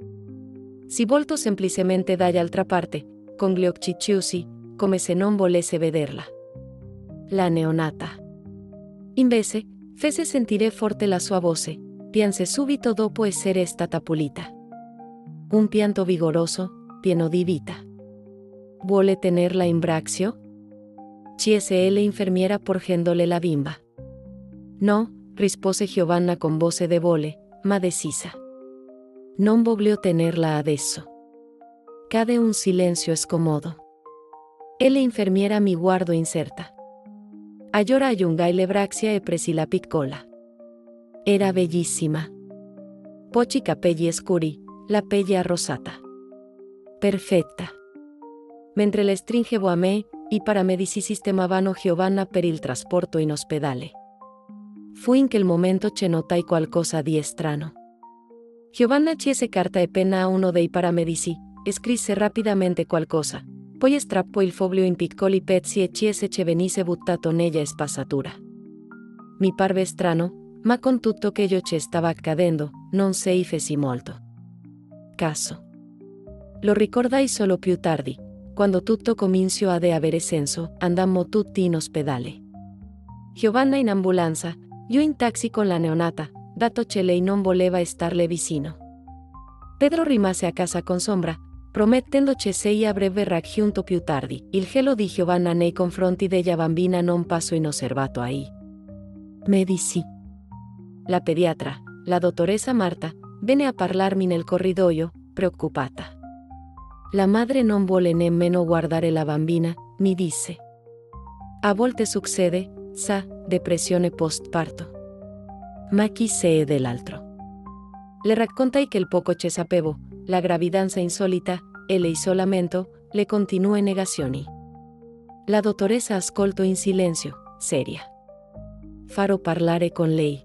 Si voltò semplicemente dall'altra parte, con gli occhi chiusi, come se non volesse vederla. La neonata. Invece, fece sentire forte la sua voce, pianse subito dopo essere stata pulita. Un pianto vigoroso, pieno di vita. ¿Vuole tenerla in braccio? Chiese l'infermiera porgendole la bimba. No, rispose Giovanna con voce debole, ma decisa. Non voglio tenerla adesso. Cade un silenzio scomodo. E l'infermiera mi guardò incerta. Allora allungai le braccia e presi la piccola. Era bellissima. Pochi capelli scuri, la pelle arrosata. Perfetta. Mentre le stringevo a me, i paramedici sistemavano Giovanna per il trasporto in ospedale. Fu in quel momento che notai qualcosa di strano. Giovanna chiese carta e penna a uno dei paramedici, scrisse rapidamente qualcosa, poi strappò il foglio in piccoli pezzi e chiese che venisse buttato nella spazzatura. Mi parve strano, ma con tutto quello che stava accadendo, non si feci molto caso. Lo ricordai solo più tardi, quando tutto cominciò ad avere senso, andammo tutti in ospedale. Giovanna in ambulanza, io in taxi con la neonata, dato che lei non voleva starle vicino. Pedro rimase a casa con Sombra, promettendo che sei avrebbe raggiunto più tardi. Il gelo di Giovanna nei confronti della bambina non passò inosservato ai medici. La pediatra, la dottoressa Marta, venne a parlarmi nel corridoio, preoccupata. La madre non vuole nemmeno guardare la bambina, mi disse. A volte succede, sa, depressione postparto. Ma chi se è dell'altro? Le raccontai che il poco che sapevo, la gravidanza insolita, e l'isolamento, le continue negazioni. La dottoressa ascoltò in silenzio, seria. Farò parlare con lei.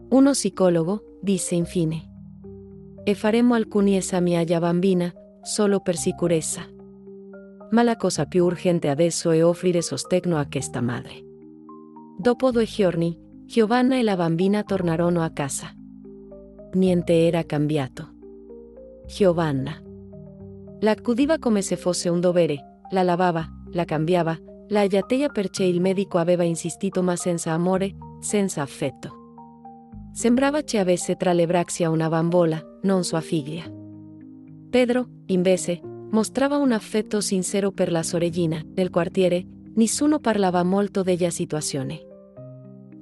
Uno psicologo, disse infine. E faremo alcuni esami alla bambina, solo per sicurezza. Ma la cosa più urgente adesso è offrire sostegno a questa madre. Dopo 2 giorni, Giovanna e la bambina tornarono a casa. Niente era cambiato. Giovanna la accudiva come se fosse un dovere, la lavava, la cambiava, la allattava perché il medico aveva insistito ma senza amore, senza affetto. Sembrava che avesse tra le braccia una bambola, non sua figlia. Pedro, invece, mostrava un affetto sincero per la sorellina. Nel quartiere, nessuno parlava molto della situazione.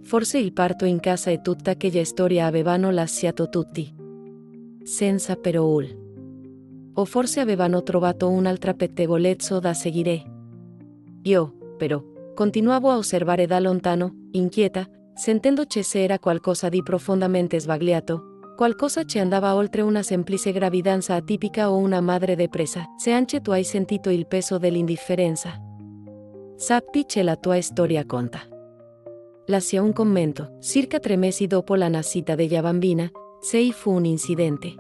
Forse il parto in casa e tutta quella storia avevano lasciato tutti senza parole. O forse avevano trovato un'altra pettegolezzo da seguire. Io, però, continuavo a osservare da lontano, inquieta, sentendo che c'era qualcosa di profondamente sbagliato, qualcosa che andava oltre una semplice gravidanza atipica o una madre depressa. Se anche tu hai sentito il peso dell'indifferenza, sappi che la tua storia conta. Lascia un commento. Circa 3 mesi dopo la nascita della bambina, sei fu un incidente.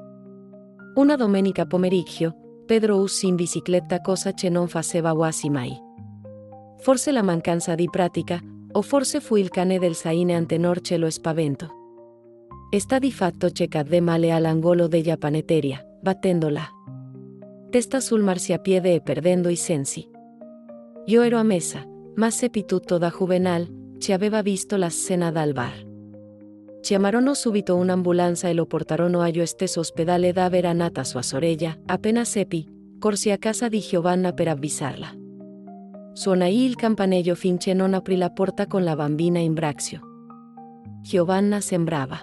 Una domenica pomeriggio, Pedro uscì in bicicletta, cosa che non faceva quasi mai. Forse la mancanza di pratica, o forse fu il cane del Zaine Antenor che lo spavento. Sta di fatto che cadde male all'angolo della panetteria, battendola testa sul marciapiede e perdendo i sensi. Io ero a messa, ma seppi tutto da Juvenal, che aveva visto la scena dal bar. Chiamarono subito un'ambulanza e lo portarono allo stesso ospedale da aver nata sua sorella. Appena seppi, corsi a casa di Giovanna per avvisarla. Suonai il campanello finché non aprì la porta con la bambina in braccio. Giovanna sembrava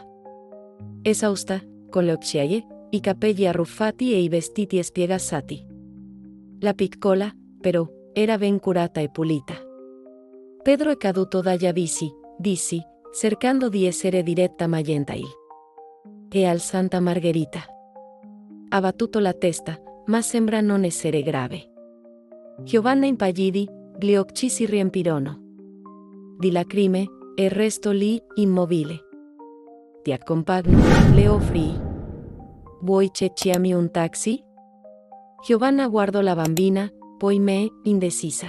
esausta, con le occhiaie, i capelli arruffati e i vestiti spiegazzati. La piccola, però, era ben curata e pulita. Pedro è caduto dalla bici, dissi, cercando di essere diretta ma gentil. E al Santa Margherita. ha battuto la testa, ma sembra non essere grave. Giovanna impallidì, gli occhi si riempirono di lacrime, e restò lì, immobile. Ti accompagno, le offrì. Vuoi che chiami un taxi? Giovanna guardò la bambina, poi me, indecisa.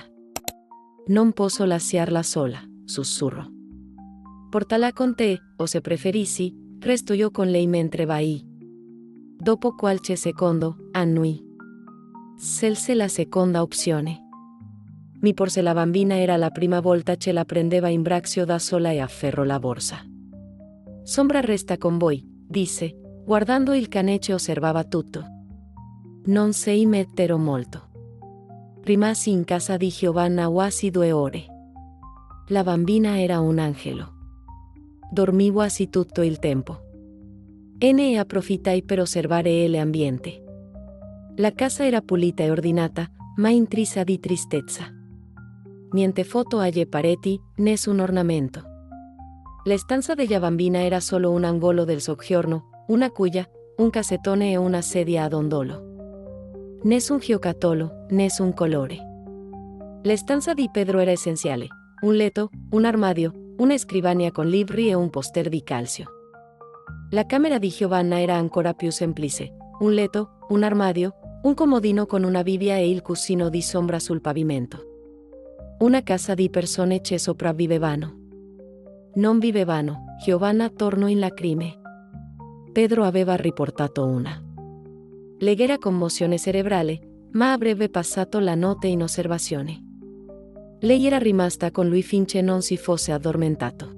Non posso lasciarla sola, sussurrò. Portala con te, o se preferisci, resto io con lei mentre vai. Dopo qualche secondo, annui. Scelse la seconda opzione. Mi porse la bambina era la prima volta che la prendeva in braccio da sola e afferrò la borsa. Sombra resta con voi, disse, guardando il cane che osservava tutto. Non si metterò molto. Rimasi in casa di Giovanna quasi 2 ore. La bambina era un angelo. Dormì quasi tutto il tempo. E ne approfittai per osservare l'ambiente. La casa era pulita e ordinata, ma intrisa di tristezza. Niente foto alle pareti, nessun ornamento. La stanza della bambina era solo un angolo del soggiorno, una culla, un cassettone e una sedia a dondolo. Nessun giocattolo, nessun colore. La stanza di Pedro era essenziale: un letto, un armadio, una scrivania con libri e un poster di calcio. La camera di Giovanna era ancora più semplice: un letto, un armadio, un comodino con una Bibbia e il cuscino di sombra sul pavimento. Una casa di persone che sopravvivevano. Non vivevano, Giovanna tornò in lacrime. Pedro aveva riportato una leggera commozione cerebrale, ma avrebbe passato la notte in osservazione. Lei era rimasta con lui finché non si fosse addormentato.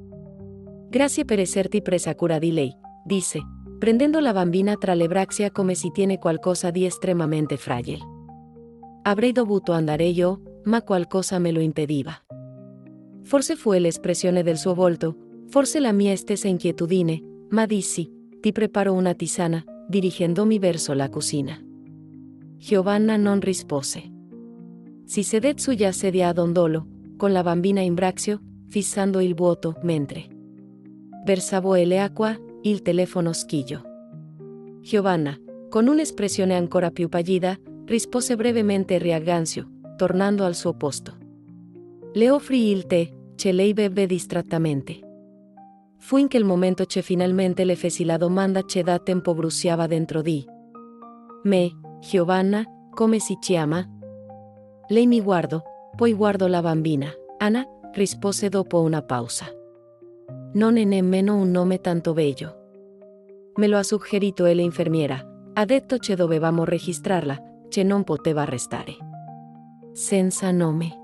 Grazie per esserti presa cura di lei, disse, prendendo la bambina tra le braccia come si tiene qualcosa di estremamente fragile. Avrei dovuto andare io, ma qualcosa me lo impediva. Forse fu l'espressione del suo volto, forse la mia stessa inquietudine, ma dissi, ti preparo una tisana, dirigendomi verso la cucina. Giovanna non rispose. Si sedette sulla sedia a dondolo, con la bambina in braccio, fissando il vuoto, mentre versavo l'acqua, il telefono schiglio. Giovanna, con un'espressione ancora più pallida, rispose brevemente riagganzio, tornando al suo posto. Le offrì il tè, che lei beve distrattamente. Fu in quel momento che finalmente le feci la domanda che da tempo bruciava dentro di me: Giovanna, come si chiama? Lei mi guardò, poi guardò la bambina. Anna, rispose dopo una pausa. Non è nemmeno un nome tanto bello. Me lo ha suggerito l'infermiera, ha detto che dovevamo registrarla, che non poteva restare senza nome.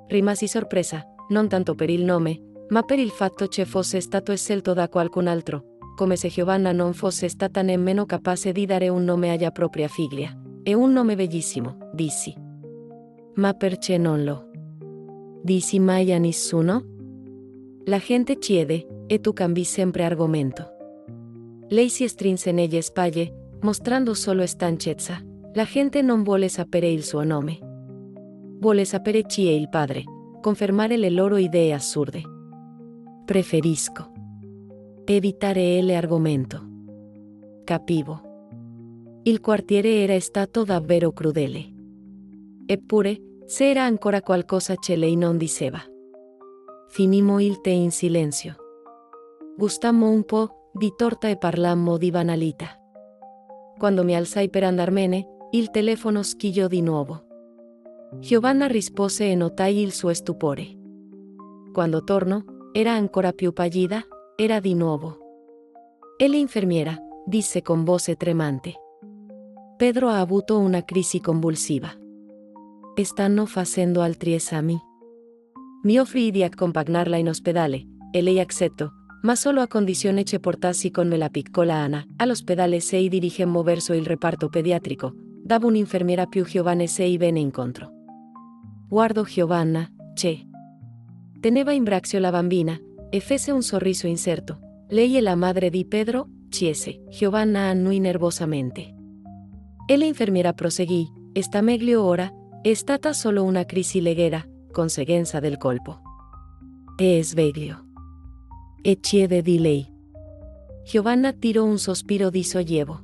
Rimasi sorpresa, non tanto per il nome, ma per il fatto che fosse stato scelto da qualcun altro, come se Giovanna non fosse stata nemmeno capace di dare un nome alla propria figlia. È un nome bellissimo, dissi. Ma perché non lo dissi mai a nessuno? La gente chiede, e tu cambi sempre argomento. Lei si strinse nelle spalle, mostrando solo stanchezza. La gente non vuole sapere il suo nome. Vuole sapere chi è il padre, confermare le loro idee assurde. Preferisco evitare l'argomento. Capivo. Il quartiere era stato davvero crudele. Eppure, se era ancora qualcosa che lei non diceva. Finimmo il tè in silenzio. Gustammo un po' di torta e parlammo di banalità. Quando mi alzai per andarmene, il telefono schigliò di nuovo. Giovanna rispose e notai il suo stupore. Quando tornò, era ancora più pallida, era di nuovo. E l'infermiera, disse con voce tremante. Pedro ha avuto una crisi convulsiva. Stanno facendo altri esami. Mi offrì di accompagnarla in ospedale, e lei accettò, ma solo a condizione che portassi con me la piccola Anna. All'ospedale si dirigemmo verso il reparto pediatrico, dava un'infermiera più giovane si venne incontro. Guardò Giovanna, che teneva in braccio la bambina, e fece un sorriso incerto. Lei è la madre di Pedro, chiese. Giovanna annui nervosamente. E l'infermiera proseguì, sta meglio ora, è stata solo una crisi leggera, conseguenza del colpo. È sveglio. E chiede di lei. Giovanna tirò un sospiro di sollievo.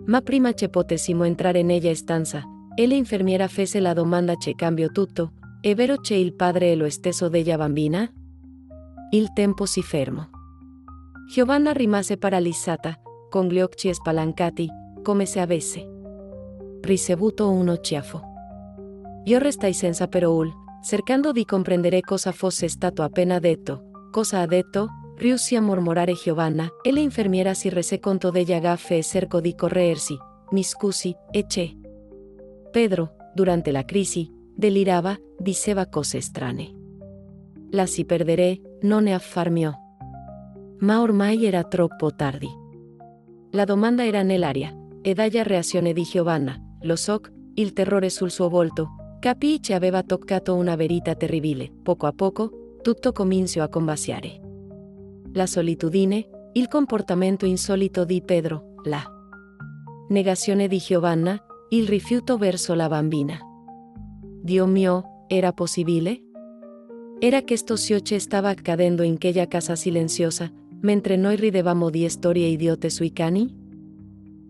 ma prima che potessimo entrare nella stanza, e l'infermiera fece la domanda che cambiò tutto, è vero che il padre è lo stesso della bambina? Il tempo si fermò. Giovanna rimase paralizzata, con gli occhi spalancati, come se avesse ricevuto uno schiaffo. Io restai senza parole, cercando di comprendere cosa fosse stato appena detto. Cosa ha detto? Riuscì a mormorare Giovanna, e l'infermiera si rese conto della gaffe e cercò di corrersi. Mi scusi, e c'è. Pedro, durante la crisi, delirava, diceva cose strane. Lasci perdere, non ne affar mio. Ma ormai era troppo tardi. La domanda era nell'aria, e dalla reazione di Giovanna, lo so, il terrore sul suo volto, capì che aveva toccato una verità terribile. Poco a poco, tutto cominciò a combaciare. La solitudine, il comportamento insolito di Pedro, la negazione di Giovanna, il rifiuto verso la bambina. Dio mio, era possibile? Era questo ciò che stava accadendo in quella casa silenziosa, mentre noi ridevamo di storie idiote sui cani?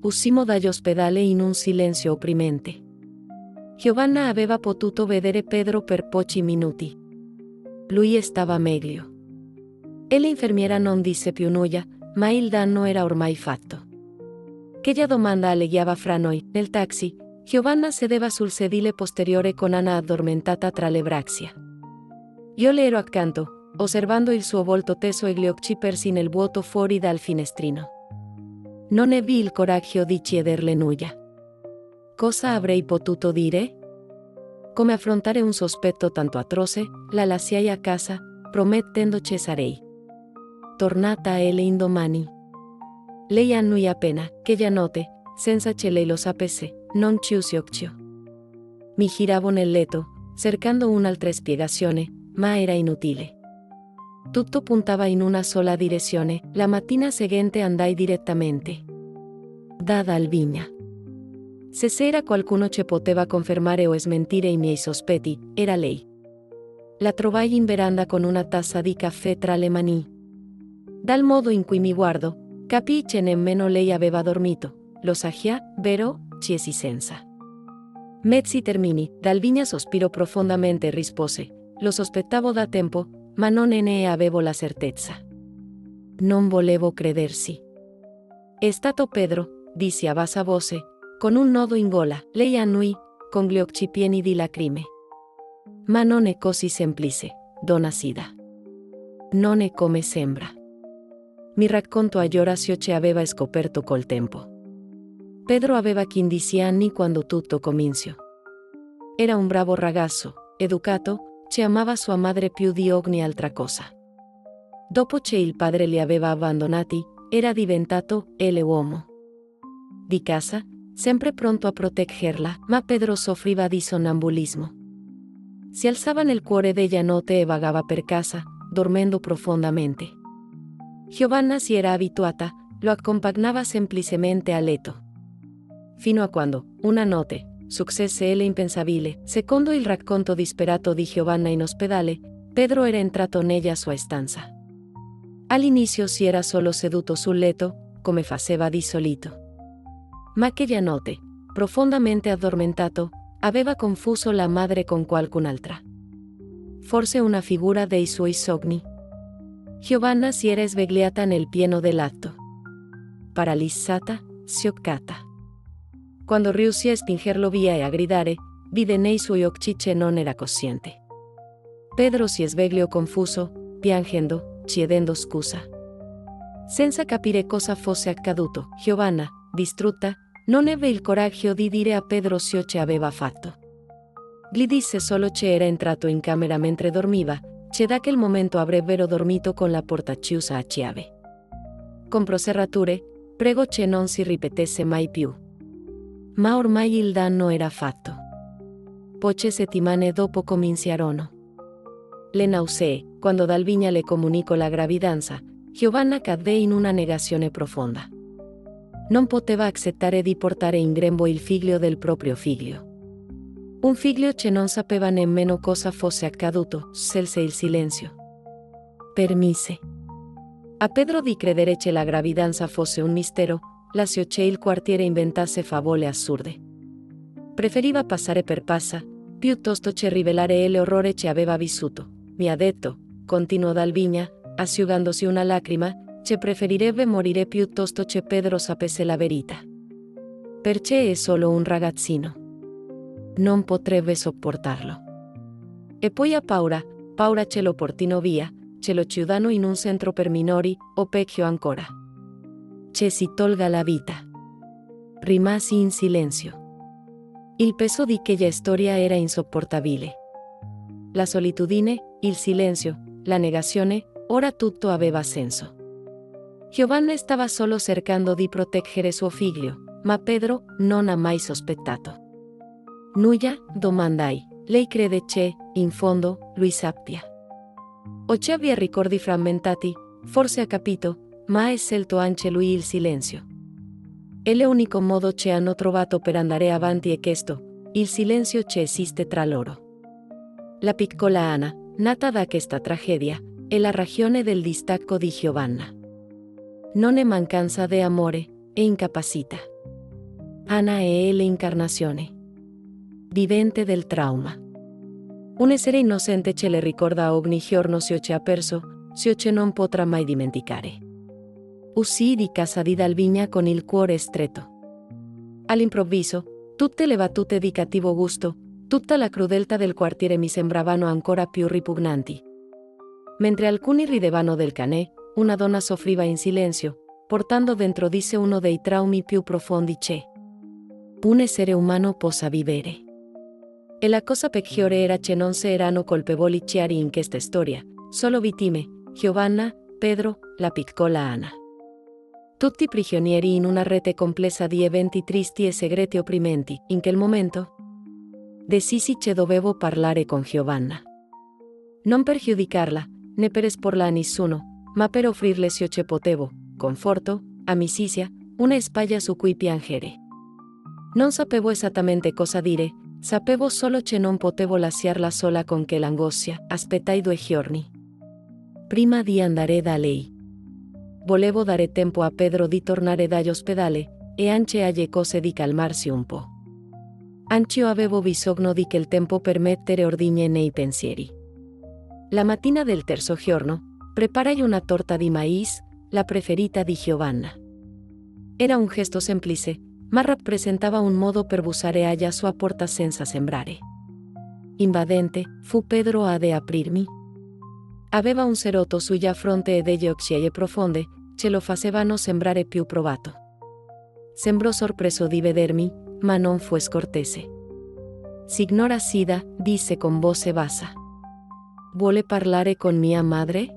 Uscimmo dall'ospedale in un silenzio opprimente. Giovanna aveva potuto vedere Pedro per pochi minuti. Lui stava meglio. E l'infermiera non disse più nulla, ma il danno era ormai fatto. Quella domanda alleghiava fra noi. Nel taxi, Giovanna sedeva sul sedile posteriore con Anna addormentata tra le braccia. Io le ero accanto, osservando il suo volto teso e gli occhi persi nel vuoto fuori dal finestrino. Non ebbi il coraggio di chiederle nulla. Cosa avrei potuto dire? Come affrontare un sospetto tanto atroce? La lasciai a casa, promettendo che sarei tornata a lei indomani. Lei annui appena, quella notte, senza che lei lo sapesse, non chiuse occhio. Mi giravo nel letto, cercando un'altra spiegazione, ma era inutile. Tutto puntava in una sola direzione. La mattina seguente andai direttamente da Dalvigna. Se c'era qualcuno che poteva confermare o smentire i miei sospetti, era lei. La trovai in veranda con una tazza di caffè tra le mani. Dal modo in cui mi guardo, capii che nemmeno lei aveva dormito. Lo sagia, vero? Chiesi senza mezzi termini. Dalvigna sospirò profondamente e rispose: lo sospettavo da tempo, ma non ne avevo la certezza. Non volevo credersi. È stato Pedro, dissi a bassa voce, con un nodo in gola. Lei annui, con gli occhi pieni di lacrime. Ma non è così semplice, donna Sida. Non è come sembra. Mi racconto a Orazio che aveva scoperto col tempo. Pedro aveva 15 anni quando tutto cominciò. Era un bravo ragazzo, educato, che amava sua madre più di ogni altra cosa. Dopo che il padre li aveva abbandonati, era diventato l'uomo di casa, sempre pronto a proteggerla, ma Pedro soffriva di sonnambulismo. Si alzava nel cuore della notte e vagava per casa, dormendo profondamente. Giovanna si era abituata, lo accompagnava semplicemente a letto. Fino a quando, una notte, successe l'impensabile. Secondo il racconto disperato di Giovanna in ospedale, Pedro era entrato nella sua stanza. All'inizio si era solo seduto sul letto, come faceva di solito. Ma quella notte, profondamente addormentato, aveva confuso la madre con qualcun'altra. Forse una figura dei suoi sogni. Giovanna si era svegliata nel pieno dell'atto. Paralizzata, scioccata. Quando riuscì a spingerlo via e a gridare, vide nei suoi occhi che non era cosciente. Pedro si svegliò confuso, piangendo, chiedendo scusa. Senza capire cosa fosse accaduto, Giovanna, distrutta, non ebbe il coraggio di dire a Pedro ciò che aveva fatto. Gli disse solo che era entrato in camera mentre dormiva, che da quel momento avrebbero dormito con la porta chiusa a chiave. Comprò serrature, pregò che non si ripetesse mai più. Ma ormai il danno era fatto. Poche settimane dopo cominciarono le nausee. Quando Dalvigna le comunicò la gravidanza, Giovanna cadde in una negazione profonda. Non poteva accettare di portare in grembo il figlio del proprio figlio. Un figlio che non sapeva nemmeno cosa fosse accaduto. Scelse il silenzio. Permise a Pedro di credere che la gravidanza fosse un mistero, lasciò che il quartiere inventasse favole assurde. Preferiva passare per pazza, piuttosto che rivelare l'orrore che aveva vissuto. Mi ha detto, continuò Dalvigna, asciugandosi una lacrima, che preferirebbe morire piuttosto che Pedro sapesse la verità. Perché è solo un ragazzino. Non potrebbe sopportarlo. E poi ha paura ce lo portino via, ce lo chiudano in un centro per minori, o peggio ancora. Che si tolga la vita. Rimasi in silenzio. Il peso di quella storia era insopportabile. La solitudine, il silenzio, la negazione, ora tutto aveva senso. Giovanna stava solo cercando di proteggere suo figlio, ma Pedro non ha mai sospettato. Nulla, domandai, lei crede che, in fondo, lui sappia. O che abbia ricordi frammentati, forse ha capito, ma ha scelto anche lui il silenzio. È l'unico modo che hanno trovato per andare avanti è questo, il silenzio che esiste tra loro. La piccola Anna, nata da questa tragedia, è la ragione del distacco di Giovanna. Non è mancanza di amore, è incapacità. Anna è l'incarnazione vivente del trauma. Un essere innocente che le ricorda ogni giorno ciò che ha perso, ciò che non potrà mai dimenticare. Uscii di casa di Dalvigna con il cuore stretto. All'improvviso, tutte le battute di cattivo gusto, tutta la crudeltà del quartiere mi sembravano ancora più ripugnanti. Mentre alcuni ridevano del canè, una donna soffriva in silenzio, portando dentro di sé uno dei traumi più profondi che un essere umano possa vivere. E la cosa peggiore era che non si erano colpevoli chiari in questa storia, solo vittime, Giovanna, Pedro, la piccola Anna. Tutti prigionieri in una rete complessa di eventi tristi e segreti opprimenti. In quel momento decisi che dovevo parlare con Giovanna. Non per giudicarla, né per esporla a nessuno, ma per offrirle ciò che potevo, conforto, amicizia, una spalla su cui piangere. Non sapevo esattamente cosa dire, sapevo solo che non potevo lasciarla sola con quell'angoscia. Aspettai 2 giorni prima di andare da lei. Volevo dare tempo a Pedro di tornare dall'ospedale, e anche alle cose di calmarsi un po'. Anch'io avevo bisogno di quel tempo per mettere ordine nei pensieri. La mattina del terzo giorno, preparai una torta di maíz, la preferita di Giovanna. Era un gesto semplice, ma rappresentava un modo per bussare alla sua porta senza sembrare invadente. Fu Pedro ad aprirmi. Aveva un serotto sulla fronte e degli occhi profonde, che lo facevano sembrare più provato. Sembrò sorpreso di vedermi, ma non fu scortese. Signora Sida, disse con voce bassa. Vuole parlare con mia madre?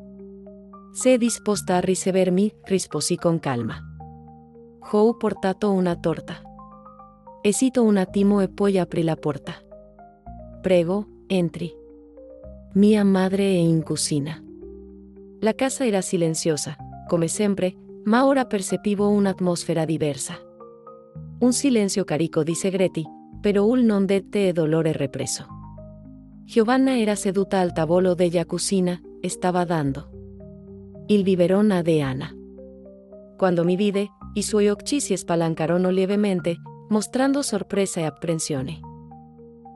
Se è disposta a ricevermi, risposi con calma. Ho portato una torta. Esito un attimo e poi aprì la porta. Prego, entri. Mia madre è in cucina. La casa era silenziosa, come sempre, ma ora percepivo un'atmosfera diversa. Un silenzio carico di segreti, però non dette e dolore represo. Giovanna era seduta al tavolo della cucina, stava dando il biberon a Anna. Quando mi vide, i suoi occhi si spalancarono lievemente, mostrando sorpresa e apprensione.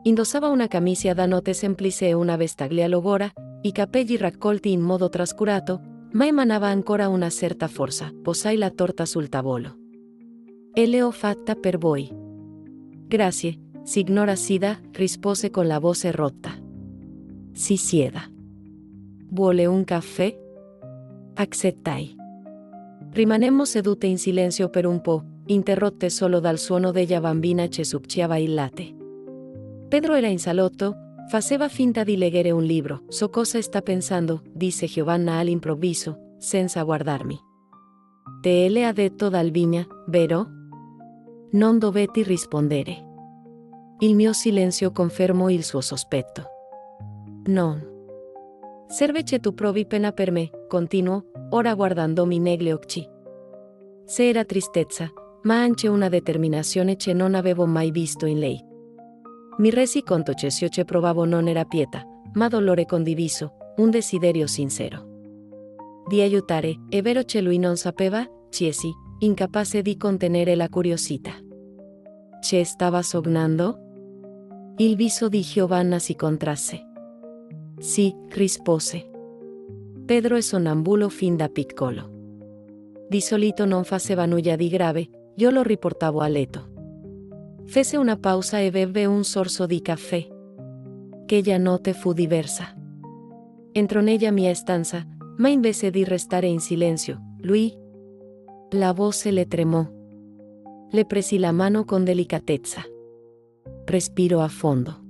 Indossava una camicia da notte semplice e una vestaglia logora, i capelli raccolti in modo trascurato, ma emanava ancora una certa forza. Posai la torta sul tavolo. E l'ho fatta per voi. Grazie, signora Sida, rispose con la voce rotta. Si sieda. Vuole un caffè? Accettai. Rimanemmo sedute in silenzio per un po', interrotte solo dal suono della bambina che succhiava il latte. Pedro era in salotto, faceva finta di leggere un libro. So cosa sta pensando, disse Giovanna all'improvviso, senza guardarmi. Te le ha detto Dalvigna, vero? Non dovetti rispondere. Il mio silenzio confermò il suo sospetto. Non. Serve che tu provi pena per me, continuò, ora guardandomi negli occhi. Se era tristezza, ma anche una determinazione che non avevo mai visto in lei. Mi resi conto che ciò che provavo non era pietà, ma dolore condiviso, un desiderio sincero di aiutare. È vero che lui non sapeva, chiesi, incapace di contenere la curiosità. Ci stava sognando? Il viso di Giovanna si contrasse. Sì, rispose. Pedro è sonnambulo fin da piccolo. Di solito non faceva nulla di grave, io lo riportavo a letto. Fece una pausa e beve un sorso di caffè. Quella notte fu diversa. Entrò nella mia stanza, ma invece di restare in silenzio, lui. La voce le tremò. Le presi la mano con delicatezza. Respirò a fondo.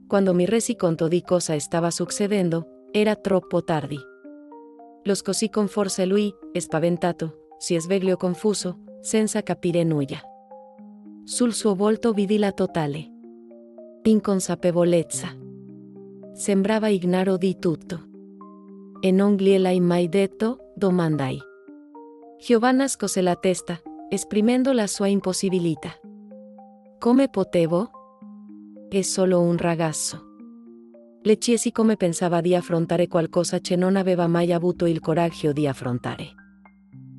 Quando mi resi conto di cosa stava succedendo, era troppo tardi. Lo scosì con forza e lui, spaventato, si svegliò confuso, senza capire nulla. Sul suo volto vidi la totale inconsapevolezza. Sembrava ignaro di tutto. E non gliel'hai mai detto? Domandai. Giovanna scose la testa, esprimendo la sua impossibilità. Come potevo? È solo un ragazzo. Le chiesi come pensava di affrontare qualcosa che non aveva mai avuto il coraggio di affrontare.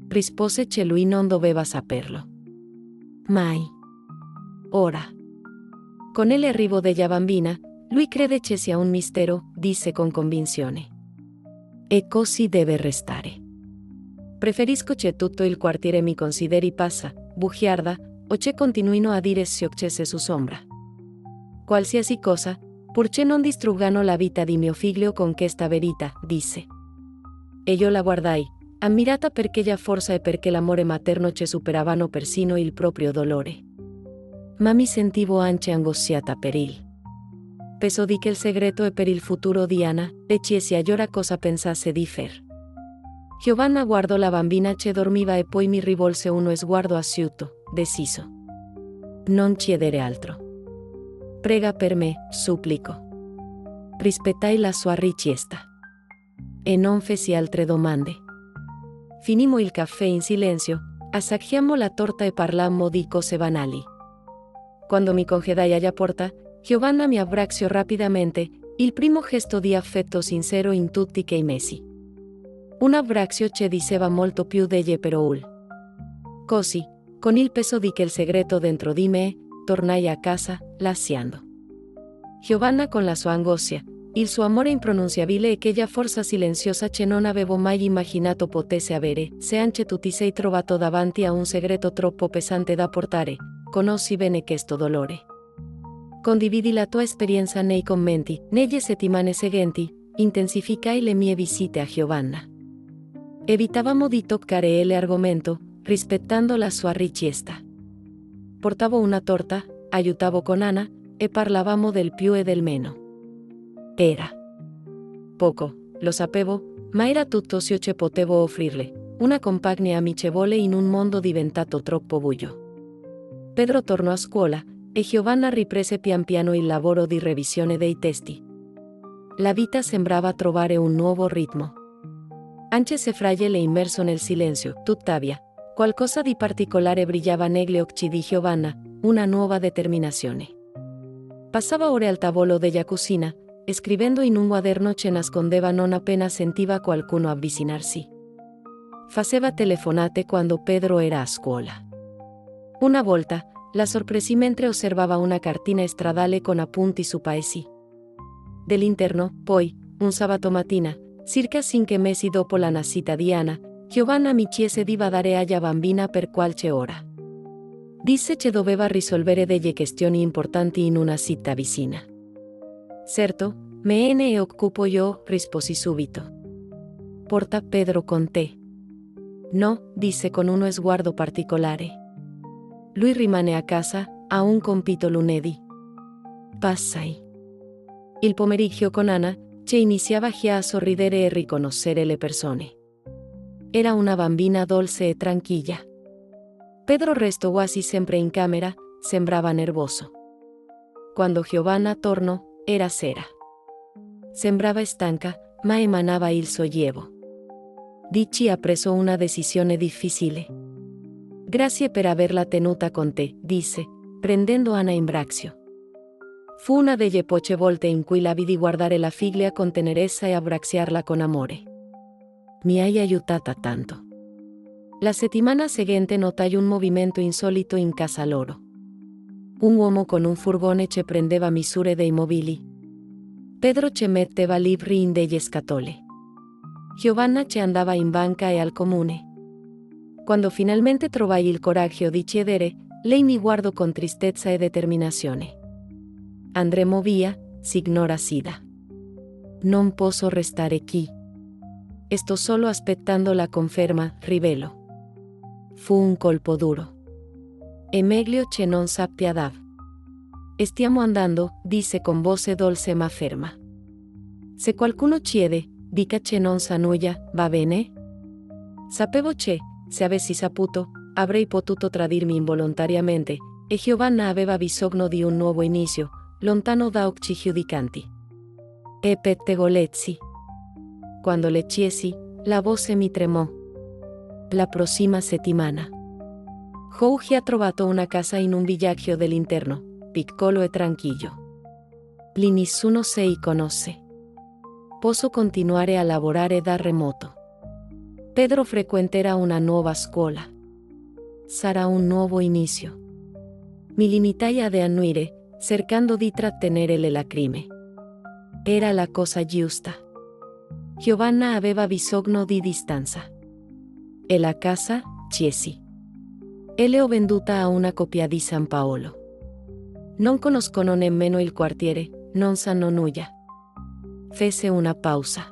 Rispose che lui non doveva saperlo. Mai. Ora. Con l'arrivo della bambina, lui crede che sia un mistero, disse con convinzione. E così deve restare. Preferisco che tutto il quartiere mi consideri pazza, bugiarda, o che continuino a dire ciò che se su sombra. Qualsiasi cosa, purché non distruggano la vita di mio figlio con questa verità, disse. E io la guardai, ammirata perché la forza e perché l'amore materno che superavano persino il proprio dolore. Ma mi sentivo anche angosciata per il peso di quel segreto e per il futuro di Anna, e chiesi a Giora cosa pensasse di fare. Giovanna guardò la bambina che dormiva e poi mi rivolse uno sguardo asciutto, deciso. Non chiedere altro. Prega per me, supplicò. Rispettai la sua richiesta. E non feci altre domande. Finimmo il caffè in silenzio, assaggiammo la torta e parlammo di cose banali. Quando mi congedai alla porta, Giovanna mi abbracciò rapidamente, il primo gesto di affetto sincero in tutti quei mesi. Un abbraccio che diceva molto più delle parole. Così, con il peso di quel segreto dentro di me, tornai a casa, lasciando Giovanna con la sua angoscia, il suo amore impronunciabile e quella forza silenziosa che non avevo mai immaginato potesse avere, se anche tu ti sei trovato davanti a un segreto troppo pesante da portare, conosci bene questo dolore. Condividi la tua esperienza nei commenti, nelle settimane seguenti, intensificai le mie visite a Giovanna. Evitavamo di toccare l'argomento, rispettando la sua richiesta. Portavo una torta, aiutavo con Anna, e parlavamo del più e del meno. Era poco, lo sapevo, ma era tutto ciò che potevo offrirle, una compagnia amichevole in un mondo diventato troppo buio. Pedro tornò a scuola, e Giovanna riprese pian piano il lavoro di revisione dei testi. La vita sembrava trovare un nuovo ritmo. Anche se fragile e immerso nel silenzio, tuttavia, qualcosa di particolare brillava negli occhi di Giovanna, una nuova determinazione. Passava ore al tavolo della cucina, scrivendo in un quaderno che nascondeva non appena sentiva qualcuno avvicinarsi. Faceva telefonate quando Pedro era a scuola. Una volta, la sorpresi mentre osservava una cartina stradale con appunti su paesi. Dell'interno, poi, un sabato mattina, circa 5 mesi dopo la nascita di Anna, Giovanna mi chiese di badare alla bambina per qualche ora. Disse che doveva risolvere delle questioni importanti in una città vicina. Certo, me ne occupo io, risposi subito. Porta Pedro con te. No, disse con uno sguardo particolare. Lui rimane a casa, ha un compito lunedì. Passai. Il pomeriggio con Anna, che iniziava già a sorridere e riconoscere le persone. Era una bambina dolce e tranquilla. Pedro restò quasi sempre in camera, sembrava nervoso. Quando Giovanna tornò, era sera. Sembrava stanca, ma emanava il sollievo. Dici ha preso una decisione difficile. Grazie per averla tenuta con te, disse, prendendo Anna in braccio. Fu una delle poche volte in cui la vidi guardare la figlia con tenerezza e abbracciarla con amore. Mi hai aiutata tanto. La settimana seguente notai un movimento insolito in casa loro. Un uomo con un furgone che prendeva misure dei mobili. Pedro che metteva libri in degli scatole. Giovanna che andava in banca e al comune. Quando finalmente trovai il coraggio di chiedere, lei mi guardò con tristezza e determinazione. Andremo via, signora Sida. Non posso restare qui. Sto solo aspettando la conferma, rivelo. Fu un colpo duro. È meglio che non sappia Dav. Stiamo andando, disse con voce dolce ma ferma. Se qualcuno chiede, dica che non sa nulla, va bene? Sapevo che, se avessi saputo, avrei potuto tradirmi involontariamente, e Giovanna aveva bisogno di un nuovo inizio, lontano da occhi giudicanti. E pettegolezzi. Quando le chiesi, la voce mi tremò. La prossima settimana. Jorge ha trovato una casa in un villaggio dell'interno, piccolo e tranquillo. Lì nessuno si conosce. Posso continuare a lavorare da remoto. Pedro frequenterà una nuova scuola. Sarà un nuovo inizio. Mi limitai ad annuire, cercando di trattenere le lacrime. Era la cosa giusta. Giovanna aveva bisogno di distanza. E la casa, chiesi. E l'ho venduta a una coppia di San Paolo. Non conoscono nemmeno il quartiere, non sanno nulla. Fece una pausa.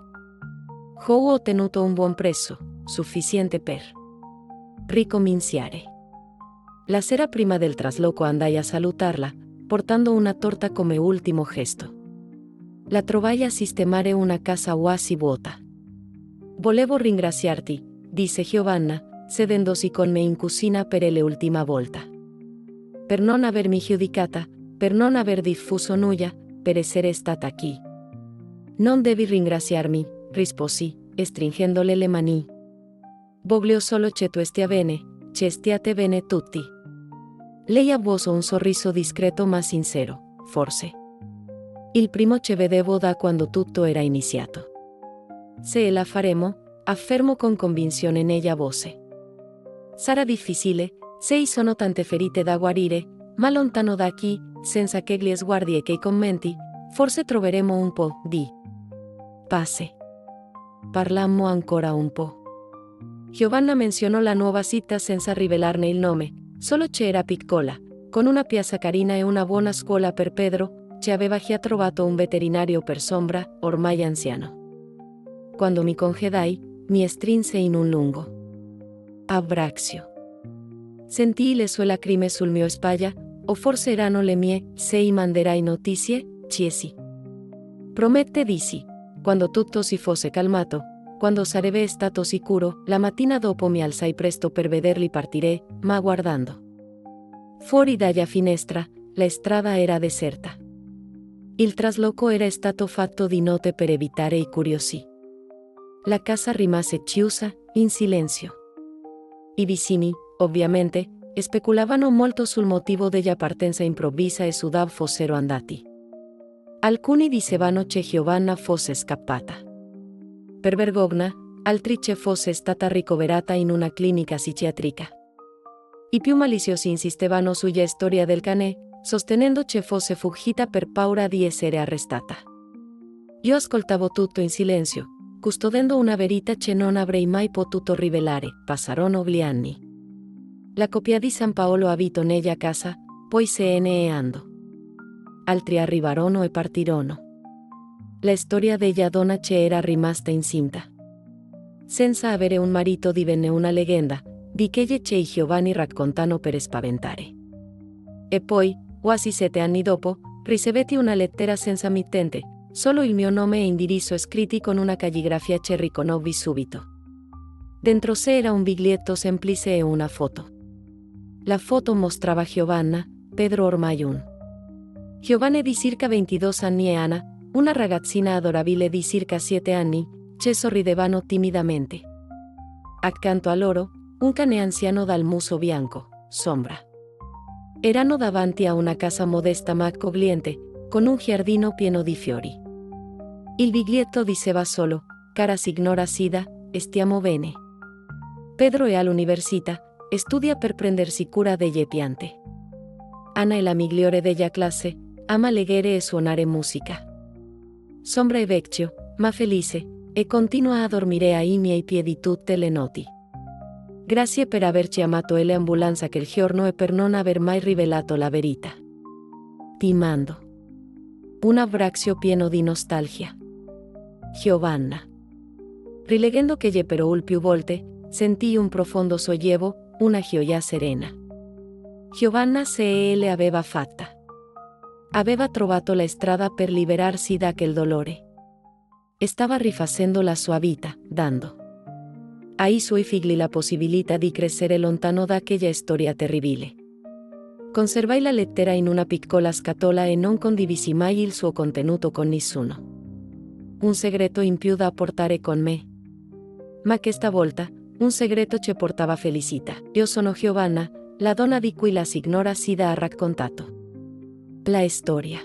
Ho ottenuto un buon prezzo, sufficiente per ricominciare. La sera prima del trasloco andai a salutarla, portando una torta come ultimo gesto. La trovai a sistemare una casa quasi vuota. Volevo ringraziarti, disse Giovanna, sedendosi con me in cucina per l'ultima volta. Per non avermi giudicata, per non aver diffuso nulla, per essere stata qui. Non devi ringraziarmi, risposi, stringendole le mani. Voglio solo che tu stia bene, che stiate bene tutti. Lei avvose un sorriso discreto ma sincero, forse. Il primo che vedevo da quando tutto era iniziato. Se la faremo, affermo con convinzione nella voce. Sarà difficile, se sono tante ferite da guarire, ma lontano da qui, senza che gli sguardi e che i commenti, forse troveremo un po' di pace. Parlammo ancora un po'. Giovanna menzionò la nuova città senza rivelarne il nome, solo che era piccola, con una piazza carina e una buona scuola per Pedro, che aveva già trovato un veterinario per Sombra, ormai anziano. Quando mi congedai, mi strinse in un lungo abbraccio. Sentii le sue lacrime sul mio spalla, o forse erano le mie, se manderai notizie, chiesi. Promette dissi, quando tutto si fosse calmato, quando sarebbe stato sicuro, la mattina dopo mi alzai presto per vederli partire, ma guardando fuori dalla finestra, la strada era deserta. Il trasloco era stato fatto di notte per evitare i curiosi. La casa rimase chiusa, in silenzio. I vicini, ovviamente, speculavano molto sul motivo della partenza improvvisa e su Dav fossero andati. Alcuni dicevano che Giovanna fosse scappata per vergogna, altri che fosse stata ricoverata in una clinica psichiatrica. I più maliziosi insistevano sulla storia del cane, sostenendo che fosse fuggita per paura di essere arrestata. Io ascoltavo tutto in silenzio, custodendo una verità che non avrei mai potuto rivelare. Passarono gli anni. La coppia di San Paolo abitò nella casa, poi se ne andò. Altri arrivarono e partirono. La storia della donna che era rimasta incinta senza avere un marito divenne una leggenda, di quelle che i giovani raccontano per spaventare. E poi, quasi 7 anni dopo, ricevetti una lettera senza mittente, solo il mio nome e indirizzo scritti con una calligrafia che riconobbi subito. Dentro sé era un biglietto semplice e una foto. La foto mostrava Giovanna, Pedro ormai un giovane di circa 22 anni e Anna, una ragazzina adorabile di circa 7 anni, che sorridevano timidamente. Accanto a loro, un cane anziano dal muso bianco, Sombra. Erano davanti a una casa modesta ma accogliente, con un giardino pieno di fiori. Il biglietto diceva solo, cara signora Sida, stiamo bene. Pedro è all'università, studia per prendersi cura delle piante. Anna è la migliore della classe, ama leggere e suonare musica. Sombra è vecchio, ma felice, e continua a dormire ai miei piedi tutte le notti. Grazie per aver chiamato l'ambulanza quel giorno e per non aver mai rivelato la verità. Ti mando un abbraccio pieno di nostalgia. Giovanna. Rileggendo che gli però più volte, sentì un profondo sollievo, una gioia serena. Giovanna se le aveva fatta. Aveva trovato la strada per liberarsi da quel dolore. Stava rifacendo la sua vita, dando ai suoi figli la possibilità di crescere lontano da quella storia terribile. Conservai la lettera in una piccola scatola e non condivisi mai il suo contenuto con nessuno. Un segreto in più da portare con me. Ma questa volta, un segreto ci portava felicità. Io sono Giovanna, la donna di cui la signora Sida ha raccontato la storia.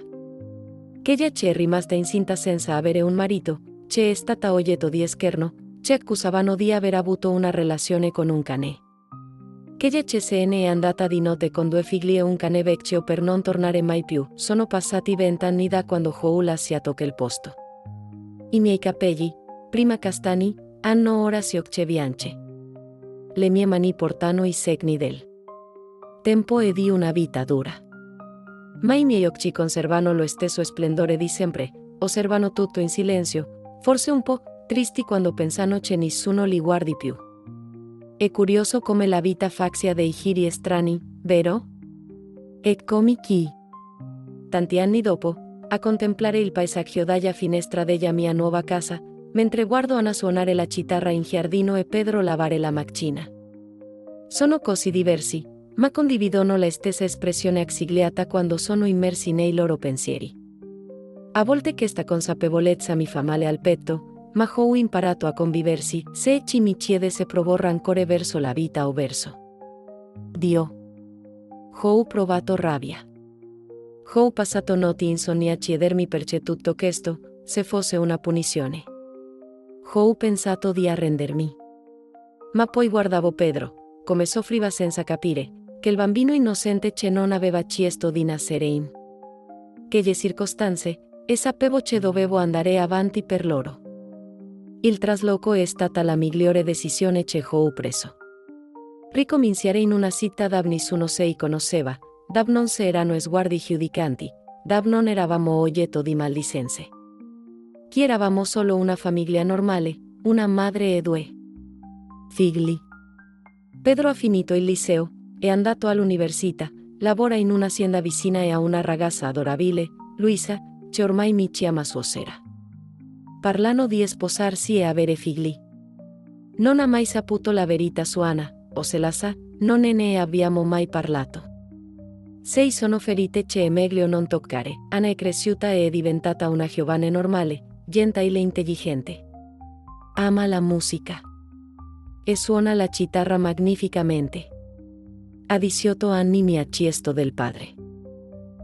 Che ella c'è rimasta incinta senza avere un marito, c'è stata oggetto di scherno, ci accusavano di aver avuto una relazione con un cane. Che ella se ne è andata di notte con 2 figli e un cane vecchio per non tornare mai più. Sono passati 20 anni da quando ho lasciato quel posto. I miei capelli, prima castani, hanno ora si occhi bianche. Le mie mani portano i segni del tempo e di una vita dura. Ma i miei occhi conservano lo stesso splendore di sempre, osservano tutto in silenzio, forse un po' tristi quando pensano che nessuno li guardi più. È curioso come la vita faccia dei giri strani, vero? Eccomi qui. Tanti anni dopo, a contemplare il paesaggio dalla finestra della mia nuova casa, mentre guardo Anna suonare la chitarra in giardino e Pedro lavare la macchina. Sono così diversi, ma condividono la stessa espressione accigliata quando sono immersi nei loro pensieri. A volte questa consapevolezza mi fa male al petto, ma ho imparato a conviversi, se ci mi chiede se provo rancore verso la vita o verso Dio. Ho provato rabbia. Ho passato notti insonni a chiedermi perché tutto questo, se fosse una punizione. Ho pensato di arrendermi. Ma poi guardavo Pedro, come soffriva senza capire che il bambino innocente che non aveva chiesto di nascere in quelle circostanze, e sapevo che dovevo andare avanti per loro. Il trasloco è stata la migliore decisione che ho preso. Ricominciare in una città dove nessuno si conosceva, dove non c'erano sguardi giudicanti, dove non eravamo oggetto di maldicenze. Chi eravamo solo una famiglia normale, una madre e 2 figli. Pedro ha finito il liceo, è andato all'università, lavora in un'azienda vicina e ha una ragazza adorabile, Luisa, che ormai mi chiama suocera. Parlano di sposarsi e avere figli. Non ha mai saputo la verità su Anna, o se la sa, non ne abbiamo mai parlato. Se sono ferite che è meglio non toccare. Anna è cresciuta e è diventata una giovane normale, gentile e intelligente. Ama la musica. E suona la chitarra magnificamente. A 18 anni mi ha chiesto del padre.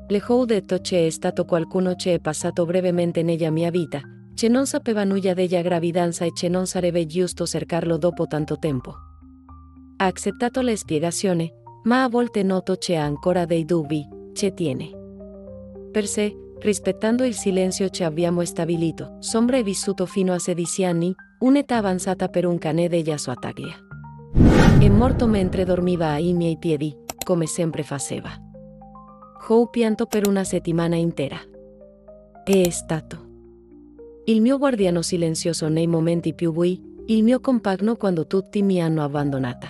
Le ho detto che è stato qualcuno che è passato brevemente nella mia vita, che non sapeva nulla della gravidanza e che non sarebbe giusto cercarlo dopo tanto tempo. Ha accettato la spiegazione, ma a volte noto che ha ancora dei dubbi, che tiene. Per sé, rispettando il silenzio che abbiamo stabilito, Sombra è vissuto fino a 16 anni, un'età avanzata per un cane della sua taglia. È morto mentre dormiva ai miei piedi, come sempre faceva. Ho pianto per una settimana intera. È stato il mio guardiano silenzioso nei momenti più bui, il mio compagno quando tutti mi hanno abbandonata.